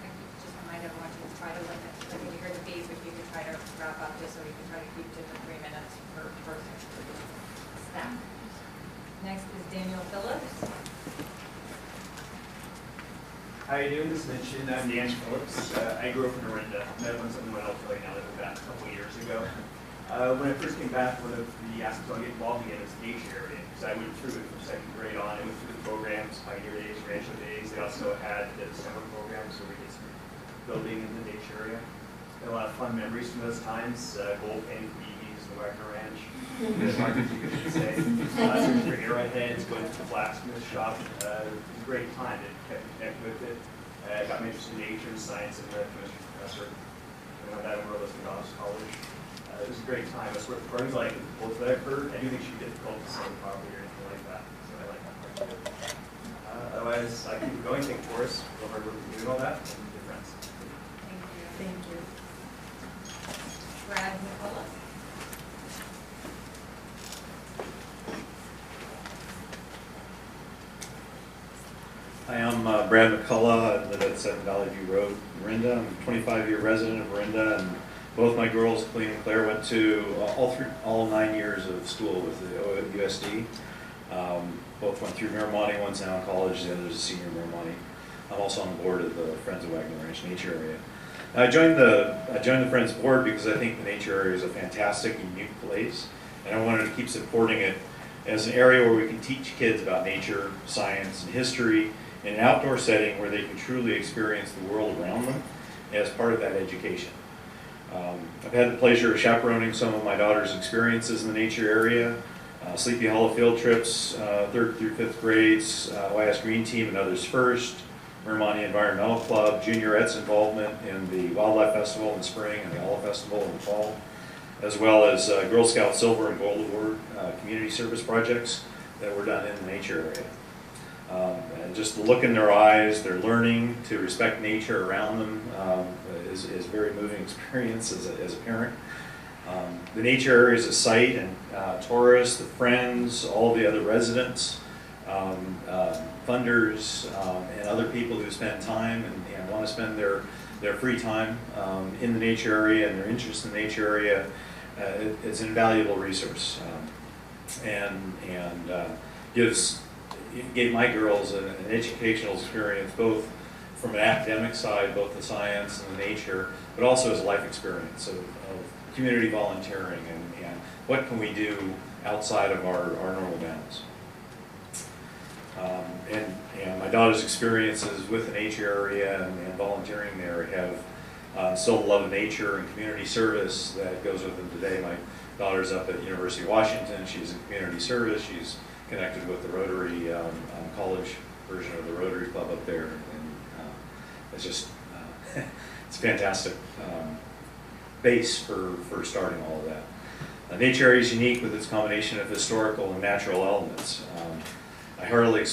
I just remind everyone to try to limit, I mean, you heard the beat, but you can try to wrap up just so we can try to keep to the 3 minutes per person. Staff. Next is Daniel Phillips. How you doing? As mentioned, I'm Dan Phillips. I grew up in Orinda. Met on someone else right now that moved back a couple of years ago. When I first came back, one of the aspects I get involved in is the nature area, because I went through it from second grade on. I went through the programs, Pioneer Days, Rancho Days. They also had the summer programs where we did some building in the nature area. Had a lot of fun memories from those times. Gold painted BBs in the Wagner Ranch. Market, you could say. Some great arrowheads, going to the blacksmith shop. It was a great time. It kept me connected with it. I got me interested in nature and science and a chemistry professor. And when that enrolled us in college. It was a great time. I swear, for like both that I've heard, I do think it should be difficult to sell property or anything like that. So I like that part of it. Otherwise, I keep going. Thank you for us. Real hard work doing all that. And good friends. Thank you. Thank you. Brad McCullough. Hi, I'm Brad McCullough. I live at 7 Valley View Road, Orinda. I'm a 25-year resident of Orinda, and both my girls, Colleen and Claire, went to all 9 years of school with the USD. Both went through Miramani. One's now in college, the other's a senior in Miramani. I'm also on the board of the Friends of Wagner Ranch Nature Area. I joined the Friends board because I think the nature area is a fantastic, unique place, and I wanted to keep supporting it as an area where we can teach kids about nature, science, and history in an outdoor setting where they can truly experience the world around them as part of that education. I've had the pleasure of chaperoning some of my daughter's experiences in the nature area, Sleepy Hollow field trips, 3rd through 5th grades, YS Green Team and Others First, Mirmani Environmental Club, juniorettes involvement in the Wildlife Festival in the spring and the Olive Festival in the fall, as well as Girl Scout Silver and Gold Award community service projects that were done in the nature area. And just the look in their eyes, their learning to respect nature around them is a very moving experience as a parent. The nature area is a site, and tourists, the friends, all the other residents, funders, and other people who spend time and want to spend their free time in the nature area and their interest in the nature area, it's an invaluable resource, and gave my girls an educational experience, both from an academic side, both the science and the nature, but also as a life experience of community volunteering and what can we do outside of our normal bounds. And my daughter's experiences with the nature area and volunteering there have instilled a love of nature and community service that goes with them today. My daughter's up at University of Washington. She's in community service. She's connected with the Rotary college version of the Rotary Club up there. And it's just, it's a fantastic base for starting all of that. Nature area is unique with its combination of historical and natural elements. I heartily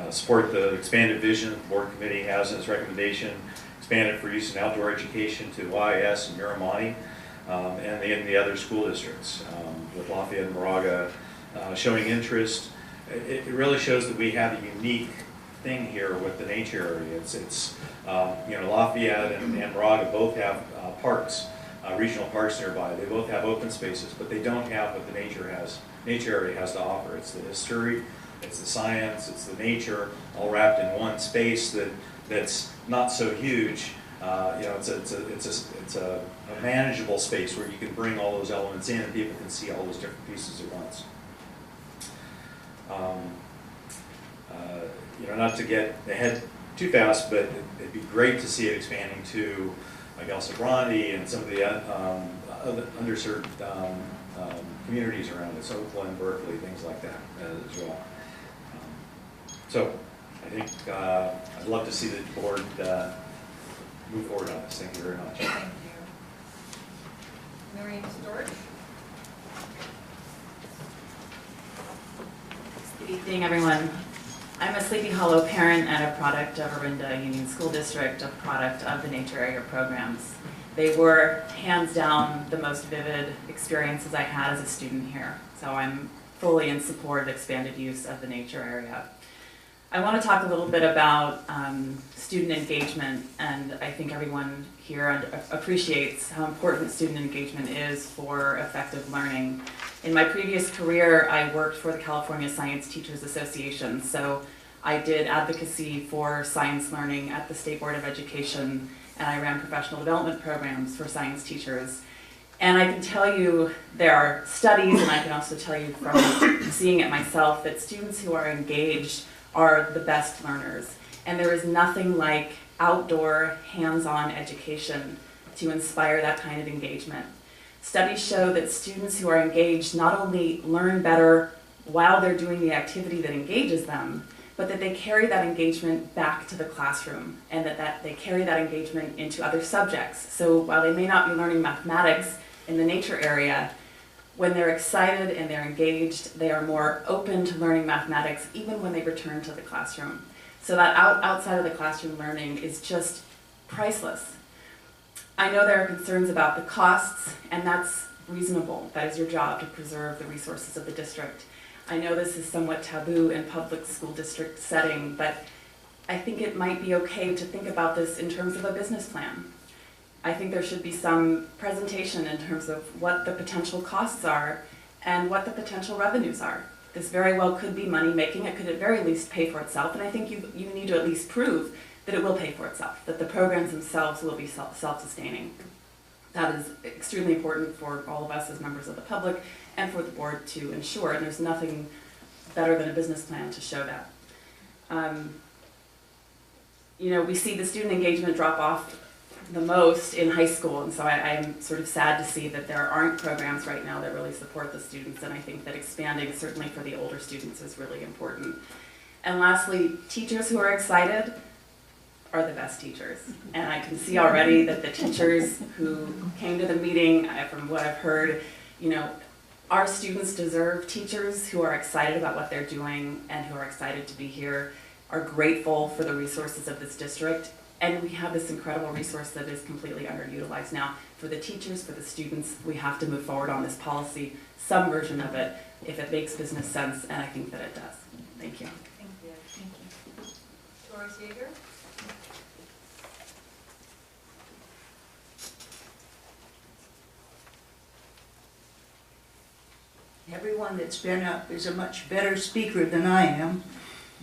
support the expanded vision the board committee has in its recommendation, expanded for use in outdoor education to YS and Mirmani, and the other school districts, with Lafayette and Moraga showing interest. It really shows that we have a unique thing here with the nature area. It's you know, Lafayette and Moraga both have parks, regional parks nearby. They both have open spaces, but they don't have what the nature area has to offer. It's the history, it's the science, it's the nature, all wrapped in one space that's not so huge. You know, it's a manageable space where you can bring all those elements in and people can see all those different pieces at once. You know, not to get ahead too fast, but it'd be great to see it expanding to like El Grande and some of the other underserved communities around it, Oakland, Berkeley, things like that as well. So I think I'd love to see the board move forward on this. Thank you very much. Thank you. Noreen Storch. Good evening, everyone. I'm a Sleepy Hollow parent and a product of Orinda Union School District, a product of the nature area programs. They were hands down the most vivid experiences I had as a student here. So I'm fully in support of expanded use of the nature area. I want to talk a little bit about student engagement, and I think everyone here appreciates how important student engagement is for effective learning. In my previous career, I worked for the California Science Teachers Association, so I did advocacy for science learning at the State Board of Education, and I ran professional development programs for science teachers. And I can tell you there are studies, and I can also tell you from seeing it myself, that students who are engaged are the best learners. And there is nothing like outdoor, hands-on education to inspire that kind of engagement. Studies show that students who are engaged not only learn better while they're doing the activity that engages them, but that they carry that engagement back to the classroom, and that they carry that engagement into other subjects. So while they may not be learning mathematics in the nature area, when they're excited and they're engaged, they are more open to learning mathematics even when they return to the classroom. So that outside of the classroom learning is just priceless. I know there are concerns about the costs, and that's reasonable. That is your job, to preserve the resources of the district. I know this is somewhat taboo in public school district setting, but I think it might be okay to think about this in terms of a business plan. I think there should be some presentation in terms of what the potential costs are and what the potential revenues are. This very well could be money making. It could at very least pay for itself, and I think you need to at least prove that it will pay for itself, that the programs themselves will be self-sustaining. That is extremely important for all of us as members of the public and for the board to ensure, and there's nothing better than a business plan to show that. You know, we see the student engagement drop off the most in high school, and so I'm sort of sad to see that there aren't programs right now that really support the students, and I think that expanding, certainly for the older students, is really important. And lastly, teachers who are excited are the best teachers. And I can see already that the teachers who came to the meeting, from what I've heard, you know, our students deserve teachers who are excited about what they're doing and who are excited to be here, are grateful for the resources of this district. And we have this incredible resource that is completely underutilized now. For the teachers, for the students, we have to move forward on this policy, some version of it, if it makes business sense, and I think that it does. Thank you. Thank you. Thank you. Doris Yeager? Everyone that's been up is a much better speaker than I am,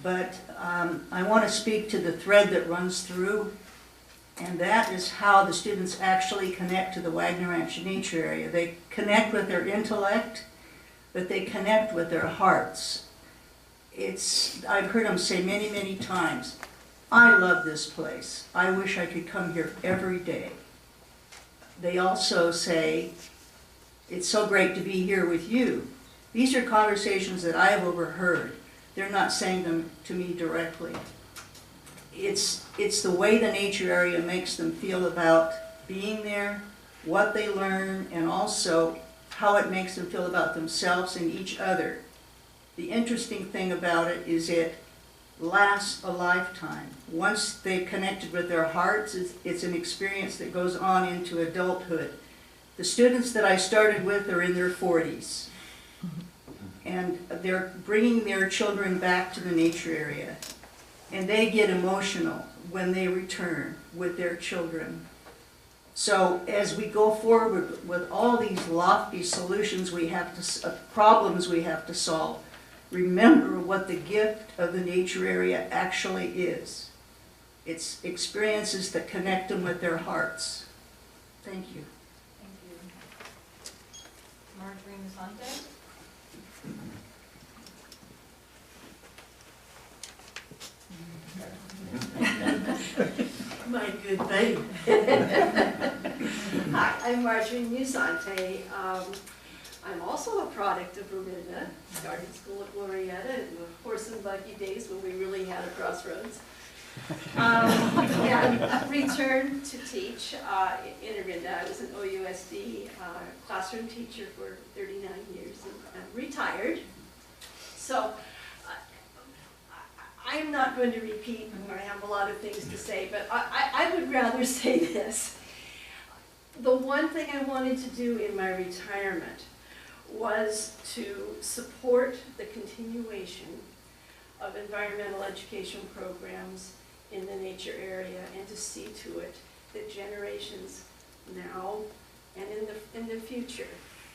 but I want to speak to the thread that runs through, and that is how the students actually connect to the Wagner Ranch nature area. They connect with their intellect, but they connect with their hearts. I've heard them say many, many times, I love this place. I wish I could come here every day. They also say, it's so great to be here with you. These are conversations that I have overheard. They're not saying them to me directly. It's the way the nature area makes them feel about being there, what they learn, and also how it makes them feel about themselves and each other. The interesting thing about it is it lasts a lifetime. Once they've connected with their hearts, it's an experience that goes on into adulthood. The students that I started with are in their 40s, and they're bringing their children back to the nature area, and they get emotional when they return with their children. So as we go forward with all these lofty solutions problems we have to solve, remember what the gift of the nature area actually is. It's experiences that connect them with their hearts. Thank you. Thank you. Marjorie Musante? My good thing. Hi, I'm Marjorie Musante. I'm also a product of Orinda. Started school at Glorietta in the horse and buggy days when we really had a crossroads. And returned to teach in Orinda. I was an OUSD classroom teacher for 39 years and I'm retired. So I'm not going to repeat, I have a lot of things to say, but I would rather say this. The one thing I wanted to do in my retirement was to support the continuation of environmental education programs in the nature area and to see to it that generations now and in the future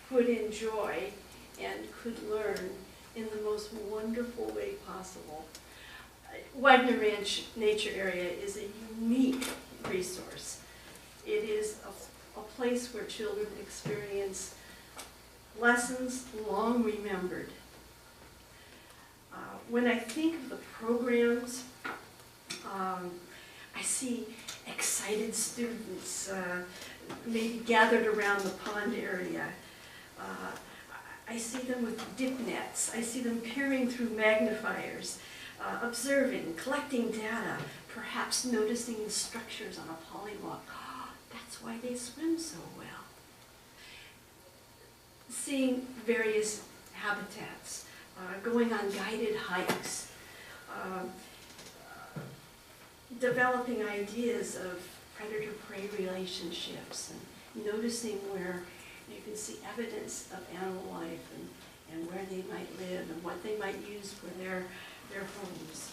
could enjoy and could learn in the most wonderful way possible. Wagner Ranch Nature Area is a unique resource. It is a place where children experience lessons long remembered. When I think of the programs, I see excited students maybe gathered around the pond area. I see them with dip nets. I see them peering through magnifiers, observing, collecting data, perhaps noticing the structures on a polywalk. That's why they swim so well. Seeing various habitats, going on guided hikes, developing ideas of predator-prey relationships, and noticing where you can see evidence of animal life and where they might live and what they might use for their homes.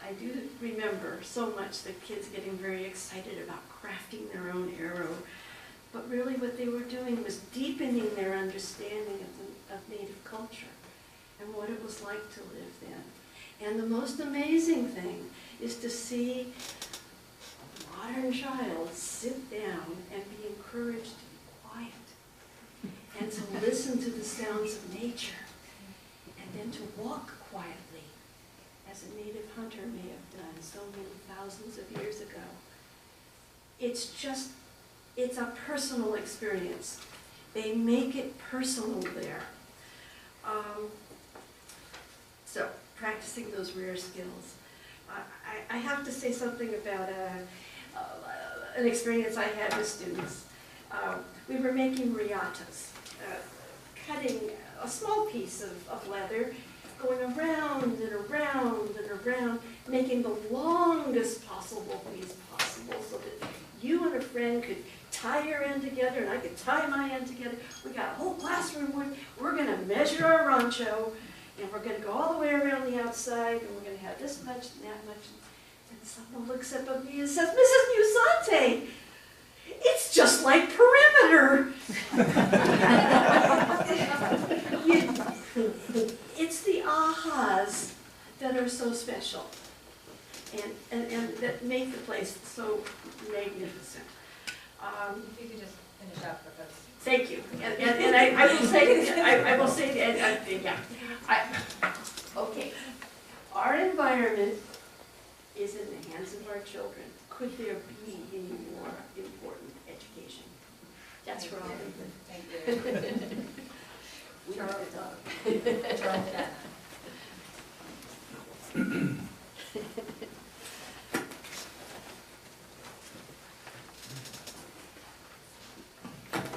I do remember so much the kids getting very excited about crafting their own arrow, but really what they were doing was deepening their understanding of Native culture and what it was like to live then. And the most amazing thing is to see a modern child sit down and be encouraged to be quiet and to listen to the sounds of nature and then to walk quietly as a native hunter may have done so many thousands of years ago. it's a personal experience. They make it personal there. So practicing those rare skills. I have to say something about an experience I had with students. We were making riatas, cutting a small piece of leather, going around and around and around, making the longest possible piece possible so that you and a friend could tie your end together and I could tie my end together. We got a whole classroom. We're going to measure our rancho and we're going to go all the way around the outside and we're going to have this much and that much. And someone looks up at me and says, Mrs. Musante, it's just like perimeter. It's the ahas that are so special and that make the place so magnificent. If you could just finish up with us. Thank you. And I will say, I will say, yeah. Okay. Our environment is in the hands of our children. Could there be any more important education? That's where I'll leave it. Thank you. We have to talk. Charles Shannon.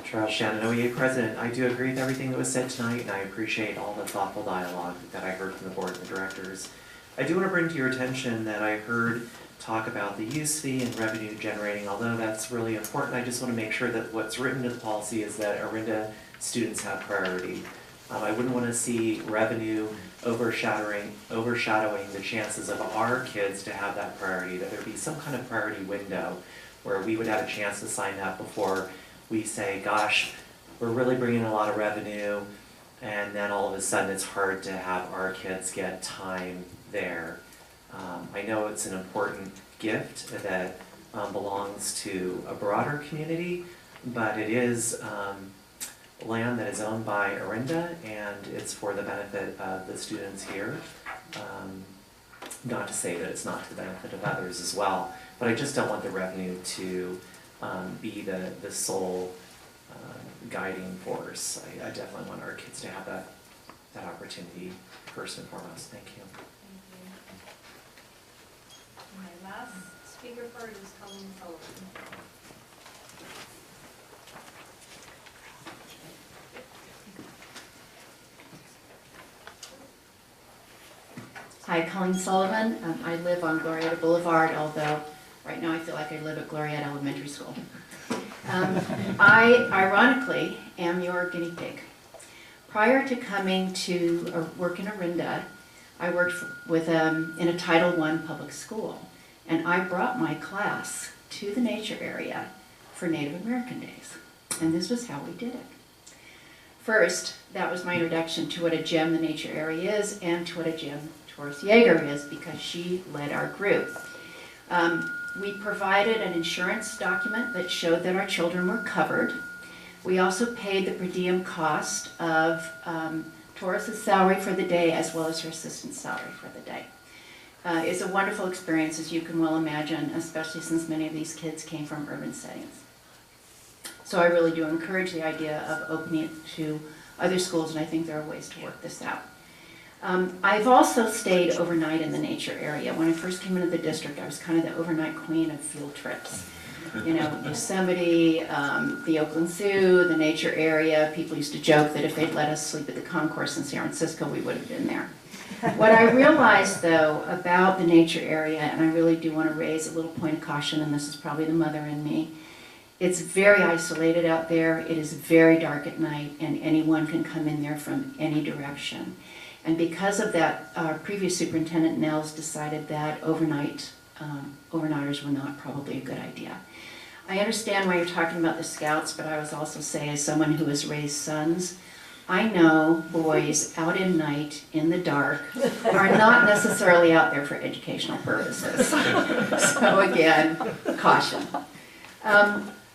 Charles Shannon, OEA President. I do agree with everything that was said tonight, and I appreciate all the thoughtful dialogue that I heard from the board and the directors. I do want to bring to your attention that I heard talk about the use fee and revenue generating. Although that's really important, I just want to make sure that what's written in the policy is that Orinda students have priority. I wouldn't want to see revenue overshadowing the chances of our kids to have that priority, that there be some kind of priority window where we would have a chance to sign up before we say, gosh, we're really bringing in a lot of revenue, and then all of a sudden it's hard to have our kids get time there. I know it's an important gift that belongs to a broader community, but it is land that is owned by Orinda, and it's for the benefit of the students here. Not to say that it's not to the benefit of others as well, but I just don't want the revenue to be the sole guiding force. I definitely want our kids to have that opportunity first and foremost. Thank you. My last speaker card is Colleen Sullivan. Hi, Colleen Sullivan. I live on Glorieta Boulevard, although right now I feel like I live at Glorieta Elementary School. I, ironically, am your guinea pig. Prior to coming to work in Orinda, I worked in a Title I public school, and I brought my class to the nature area for Native American Days, and this was how we did it. First, that was my introduction to what a gem the nature area is and to what a gem Taurus Yeager is, because she led our group. We provided an insurance document that showed that our children were covered. We also paid the per diem cost of Taurus's salary for the day as well as her assistant's salary for the day. It's a wonderful experience, as you can well imagine, especially since many of these kids came from urban settings. So I really do encourage the idea of opening it to other schools, and I think there are ways to work this out. I've also stayed overnight in the nature area. When I first came into the district, I was kind of the overnight queen of field trips. You know, Yosemite, the Oakland Zoo, the nature area. People used to joke that if they'd let us sleep at the concourse in San Francisco, we would have been there. What I realized, though, about the nature area, and I really do want to raise a little point of caution, and this is probably the mother in me, it's very isolated out there. It is very dark at night, and anyone can come in there from any direction. And because of that, our previous superintendent, Nels, decided that overnighters were not probably a good idea. I understand why you're talking about the scouts, but I was also say, as someone who has raised sons, I know boys out in night, in the dark, are not necessarily out there for educational purposes. So again, caution.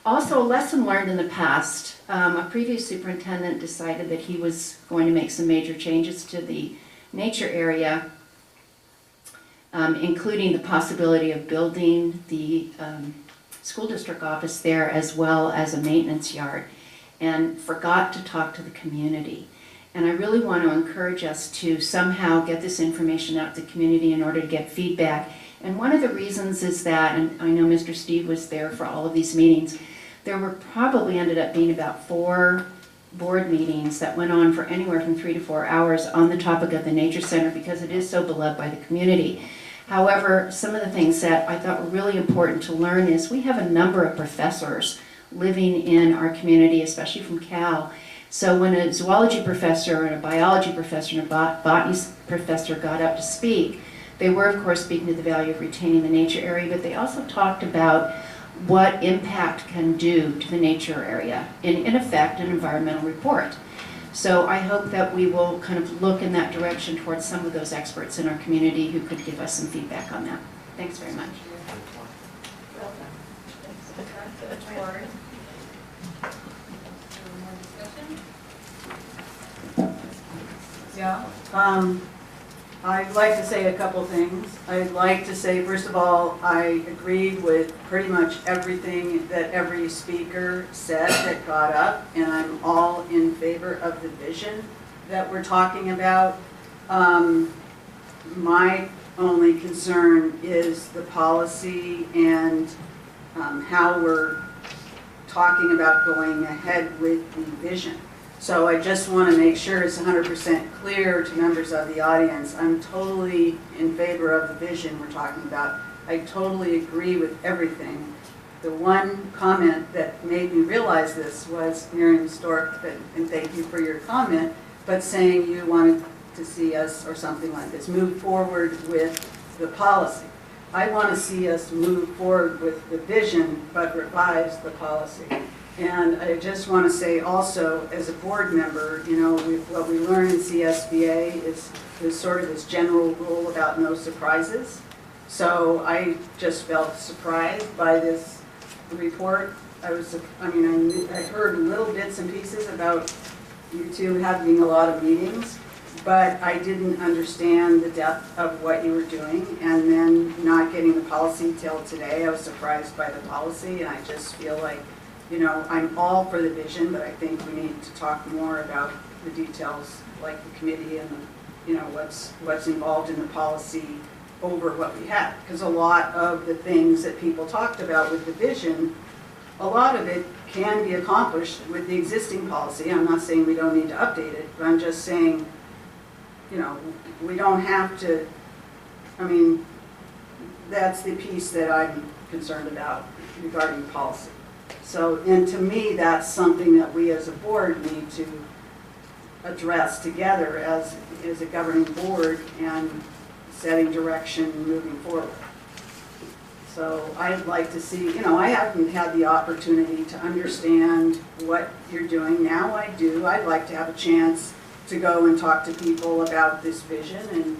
Also, a lesson learned in the past, a previous superintendent decided that he was going to make some major changes to the nature area, including the possibility of building the school district office there as well as a maintenance yard, and forgot to talk to the community. And I really want to encourage us to somehow get this information out to the community in order to get feedback. And one of the reasons is that, and I know Mr. Steve was there for all of these meetings, there were probably ended up being about 4 board meetings that went on for anywhere from 3 to 4 hours on the topic of the Nature Center because it is so beloved by the community. However, some of the things that I thought were really important to learn is we have a number of professors living in our community, especially from Cal. So when a zoology professor and a biology professor and a botany professor got up to speak, they were of course speaking to the value of retaining the nature area, but they also talked about what impact can do to the nature area, in effect an environmental report. So I hope that we will kind of look in that direction towards some of those experts in our community who could give us some feedback on that. Thanks very much. Yeah. I'd like to say a couple things. I'd like to say, first of all, I agreed with pretty much everything that every speaker said that got up, and I'm all in favor of the vision that we're talking about. My only concern is the policy and how we're talking about going ahead with the vision. So I just want to make sure it's 100% clear to members of the audience. I'm totally in favor of the vision we're talking about. I totally agree with everything. The one comment that made me realize this was Miriam Stork, and thank you for your comment, but saying you wanted to see us, or something like this, move forward with the policy. I want to see us move forward with the vision, but revise the policy. And I just want to say also, as a board member, you know, what we learn in CSBA is sort of this general rule about no surprises. So I just felt surprised by this report. I heard little bits and pieces about you two having a lot of meetings, but I didn't understand the depth of what you were doing. And then not getting the policy till today, I was surprised by the policy, and I just feel like, you know, I'm all for the vision, but I think we need to talk more about the details, like the committee and the, you know, what's involved in the policy over what we have. Because a lot of the things that people talked about with the vision, a lot of it can be accomplished with the existing policy. I'm not saying we don't need to update it, but I'm just saying, you know, we don't have to, I mean, that's the piece that I'm concerned about regarding policy. So, and to me, that's something that we as a board need to address together as a governing board and setting direction moving forward. So I'd like to see, you know, I haven't had the opportunity to understand what you're doing. Now I do. I'd like to have a chance to go and talk to people about this vision and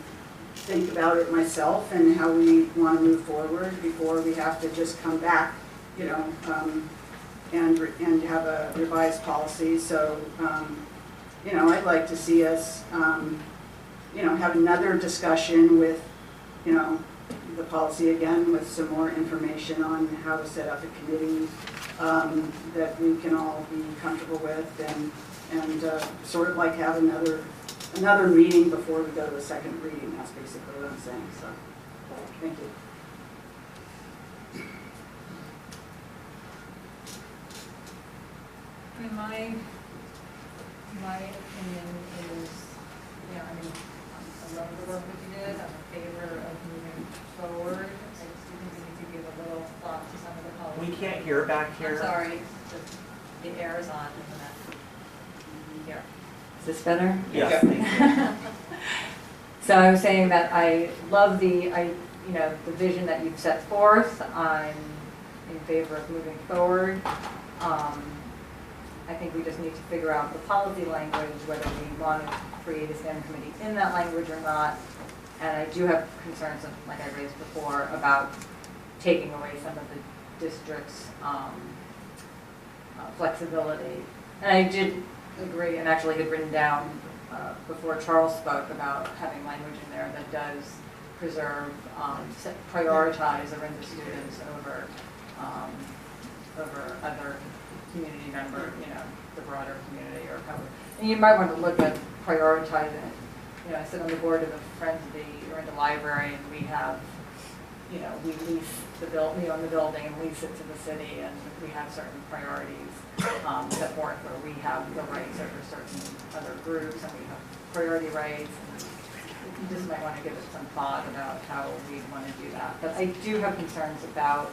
think about it myself and how we want to move forward before we have to just come back, you know, and have a revised policy. So, you know, I'd like to see us, you know, have another discussion with, you know, the policy again with some more information on how to set up a committee that we can all be comfortable with, and sort of like have another meeting before we go to the second reading. That's basically what I'm saying. So, thank you. My opinion is, you know, I mean, I love the work that you did. I'm in favor of moving forward. I just do think we need to give a little thought to some of the policies. We can't hear back here. I'm sorry, the air is on, isn't it? Here. Is this better? Yes, thank you. So I was saying that I love the vision that you've set forth. I'm in favor of moving forward. I think we just need to figure out the policy language, whether we want to create a standing committee in that language or not. And I do have concerns, like I raised before, about taking away some of the district's flexibility. And I did agree, and actually had written down before Charles spoke about having language in there that does preserve, prioritize Orinda students over over other community member, the broader community or however. And you might want to look at prioritizing it. I sit on the board of the Friends of the Orinda Library, and we have, we lease we own the building and lease it to the city, and we have certain priorities set forth where we have the rights over certain other groups, and we have priority rights. And you just might want to give it some thought about how we want to do that. But I do have concerns about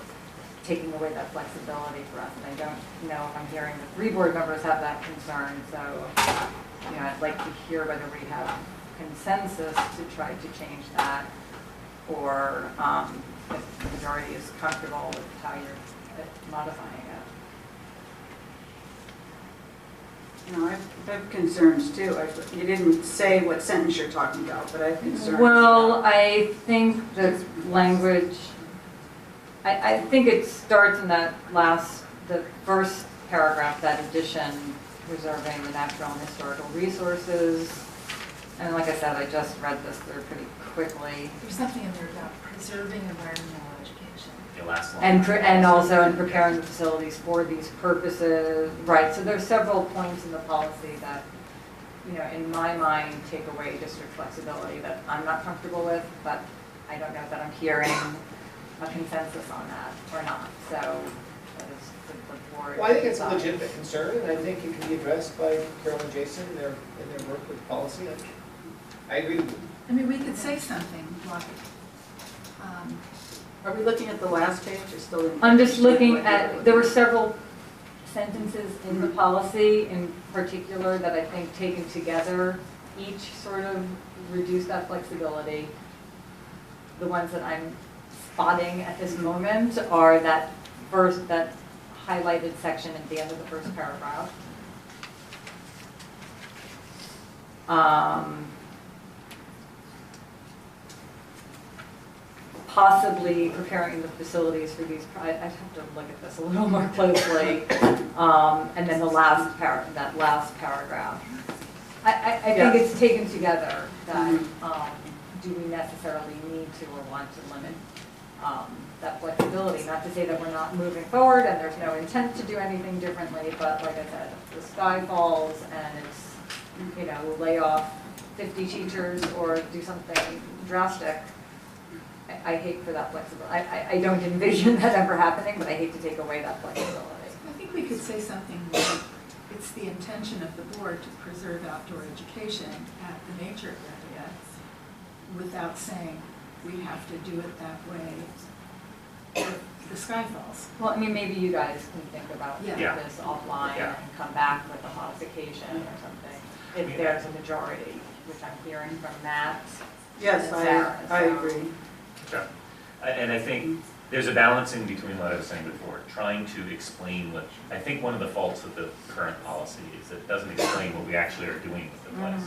taking away that flexibility for us, and I don't know if I'm hearing the 3 board members have that concern. So, I'd like to hear whether we have consensus to try to change that, or if the majority is comfortable with how you're modifying it. I have concerns too. You didn't say what sentence you're talking about, but I have concerns. Well, I think the language, I think it starts in the first paragraph, that addition, preserving the natural and historical resources. And like I said, I just read this through pretty quickly. There's something in there about preserving environmental education. The last line. And also in preparing the facilities for these purposes, right? So there's several points in the policy that, in my mind, take away district flexibility that I'm not comfortable with, but I don't know that I'm hearing a consensus on that or not. So that is the board. Well, I think it's a decide. legitimate concern, and I think it can be addressed by Carol and Jason in their work with policy. I agree with you. I mean, we could say something like, Are we looking at the last page or still in? I'm just looking at, there were several sentences in the policy in particular that I think taken together, each sort of reduce that flexibility. The ones that I'm spotting at this moment are that highlighted section at the end of the first paragraph. Possibly preparing the facilities for these, I'd have to look at this a little more closely. And then that last paragraph. I think it's taken together that do we necessarily need to or want to limit that flexibility? Not to say that we're not moving forward and there's no intent to do anything differently, but like I said, if the sky falls and it's, lay off 50 teachers or do something drastic, I hate for that flexibility. I don't envision that ever happening, but I hate to take away that flexibility. I think we could say something like, it's the intention of the board to preserve outdoor education at the nature area without saying we have to do it that way if the sky falls. Well, I mean, maybe you guys can think about Yeah. this offline and come back with a modification or something, if there's a majority, which I'm hearing from Matt. Yes, and Sarah, I so- agree. Sure. And I think there's a balancing between what I was saying before, trying to explain what, I think one of the faults of the current policy is that it doesn't explain what we actually are doing with the place.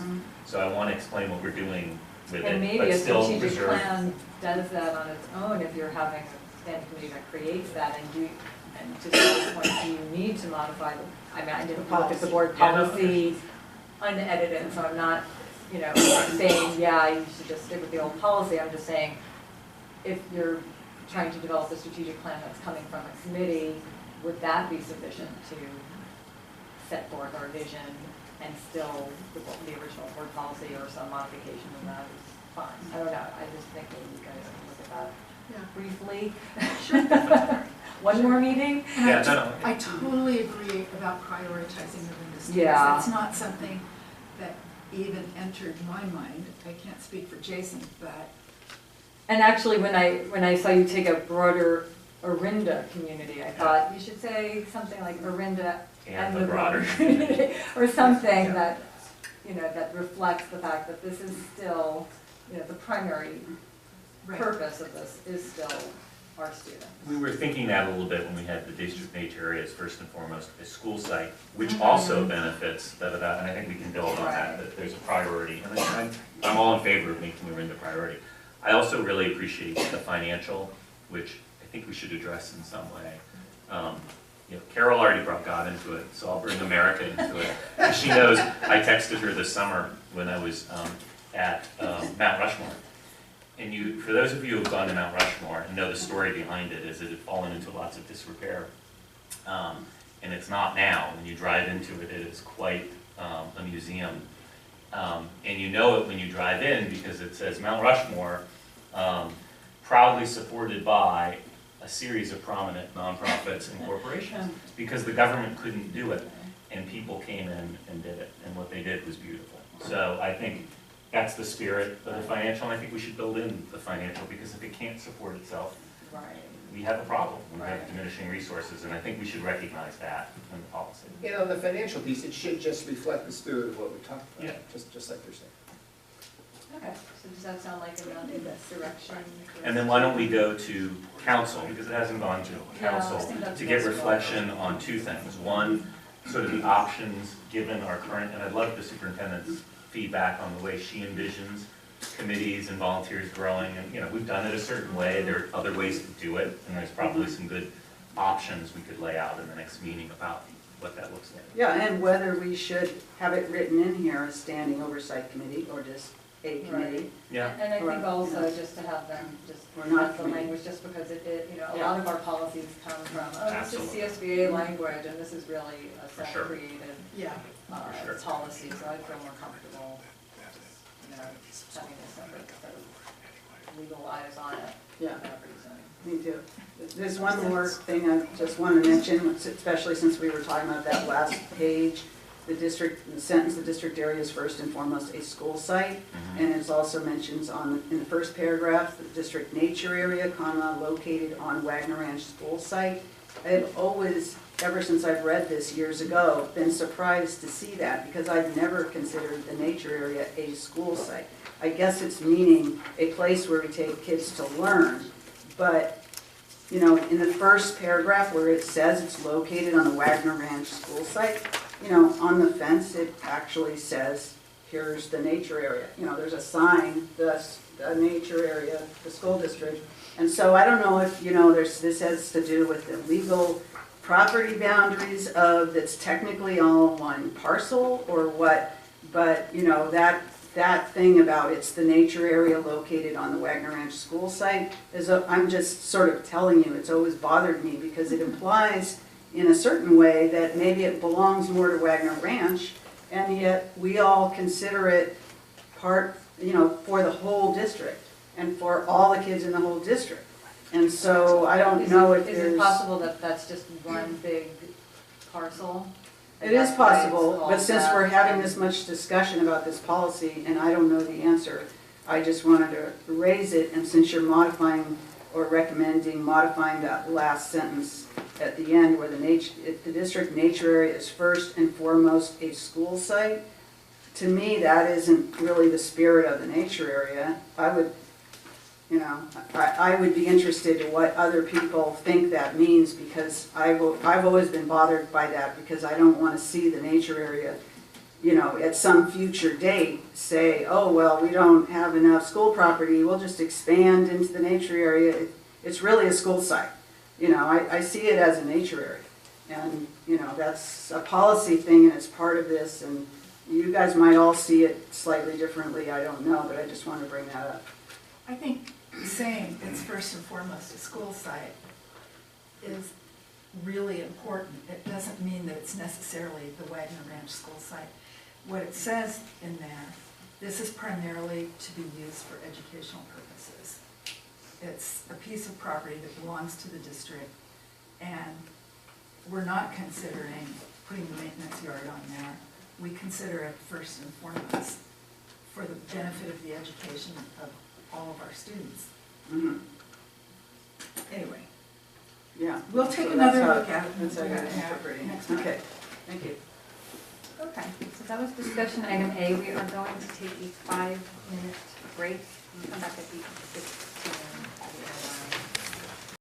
So I want to explain what we're doing with And it, maybe but a still strategic preserve. plan does that on its own if you're having a standing committee that creates that, and to some point, do you need to modify the, I mean, I didn't look at the board policy unedited, so I'm not, saying, yeah, you should just stick with the old policy. I'm just saying, if you're trying to develop a strategic plan that's coming from a committee, would that be sufficient to set forth our vision and still the original board policy or some modification of that is fine? I don't know, I just think that you guys can look at that briefly. One more meeting? And I totally agree about prioritizing the Orinda students. Yeah. It's not something that even entered my mind. I can't speak for Jason, but And actually, when I saw you take a broader Orinda community, I thought you should say something like Orinda and the broader community, or something that, that reflects the fact that this is still, the primary purpose of this is still our students. We were thinking that a little bit when we had the district nature areas first and foremost, a school site, which also benefits and I think we can build on that there's a priority. And I'm all in favor of making Orinda priority. I also really appreciate the financial, which I think we should address in some way. Carol already brought God into it, so I'll bring America into it. And she knows, I texted her this summer when I was at Mount Rushmore. And you, for those of you who've gone to Mount Rushmore and know the story behind it, is it had fallen into lots of disrepair. And it's not now. When you drive into it, it is quite a museum. And you know it when you drive in because it says Mount Rushmore, proudly supported by a series of prominent nonprofits and corporations, because the government couldn't do it, and people came in and did it, and what they did was beautiful. So I think that's the spirit of the financial, and I think we should build in the financial, because if it can't support itself, we have a problem. We have diminishing resources, and I think we should recognize that in the policy. And on the financial piece, it should just reflect the spirit of what we talked about, Yeah. just like you're saying. Okay, so does that sound like enough in this direction? And then why don't we go to council, because it hasn't gone to council, to get reflection on two things. One, sort of the options given our current, and I'd love the superintendent's feedback on the way she envisions committees and volunteers growing. And, you know, we've done it a certain way. There are other ways to do it, and there's probably some good options we could lay out in the next meeting about what that looks like. Yeah, and whether we should have it written in here as standing oversight committee or just a committee. Yeah. And I think also just to have them, just Or not have the committee. language, just because it, you know, a Yeah. lot of our policies come from, oh, this is Absolutely. CSBA language, and this is really a For set sure. created For sure. policy, so I feel more comfortable, you know, having a separate set of legal eyes on it. Yeah. for every zone. Me too. There's one more thing I just want to mention, especially since we were talking about that last page. The sentence, the district area is first and foremost a school site. And it also mentions in the first paragraph, the district nature area, comma, located on Wagner Ranch school site. I've always, ever since I've read this years ago, been surprised to see that, because I've never considered the nature area a school site. I guess it's meaning a place where we take kids to learn, but, you know, in the first paragraph where it says it's located on the Wagner Ranch school site, you know, on the fence, it actually says, here's the nature area. You know, there's a sign, the nature area, the school district. And so I don't know if, you know, this has to do with the legal property boundaries of, that's technically all one parcel or what, but, you know, that thing about it's the nature area located on the Wagner Ranch school site is, I'm just sort of telling you, it's always bothered me because it implies in a certain way that maybe it belongs more to Wagner Ranch, and yet we all consider it part, you know, for the whole district and for all the kids in the whole district. And so I don't know if Is there's... it possible that that's just one big parcel? It is possible, but since we're having this much discussion about this policy and I don't know the answer, I just wanted to raise it, and since you're modifying or recommending modifying that last sentence at the end where the district nature area is first and foremost a school site, to me that isn't really the spirit of the nature area. I would, you know, I would be interested in what other people think that means, because I've always been bothered by that, because I don't want to see the nature area, you know, at some future date say, oh, well, we don't have enough school property, we'll just expand into the nature area. It's really a school site. You know, I see it as a nature area. And, you know, that's a policy thing and it's part of this, and you guys might all see it slightly differently, I don't know, but I just want to bring that up. I think saying it's first and foremost a school site is really important. It doesn't mean that it's necessarily the Wagner Ranch school site. What it says in there, this is primarily to be used for educational purposes. It's a piece of property that belongs to the district, and we're not considering putting the maintenance yard on there. We consider it first and foremost for the benefit of the education of all of our students. Mm-hmm. Anyway, Yeah. we'll take So another that's look at it. That's how you're interpreting Next it. time. Okay, thank you. Okay, so that was discussion item A. We are going to take a 5-minute break. We'll come back at 8:15.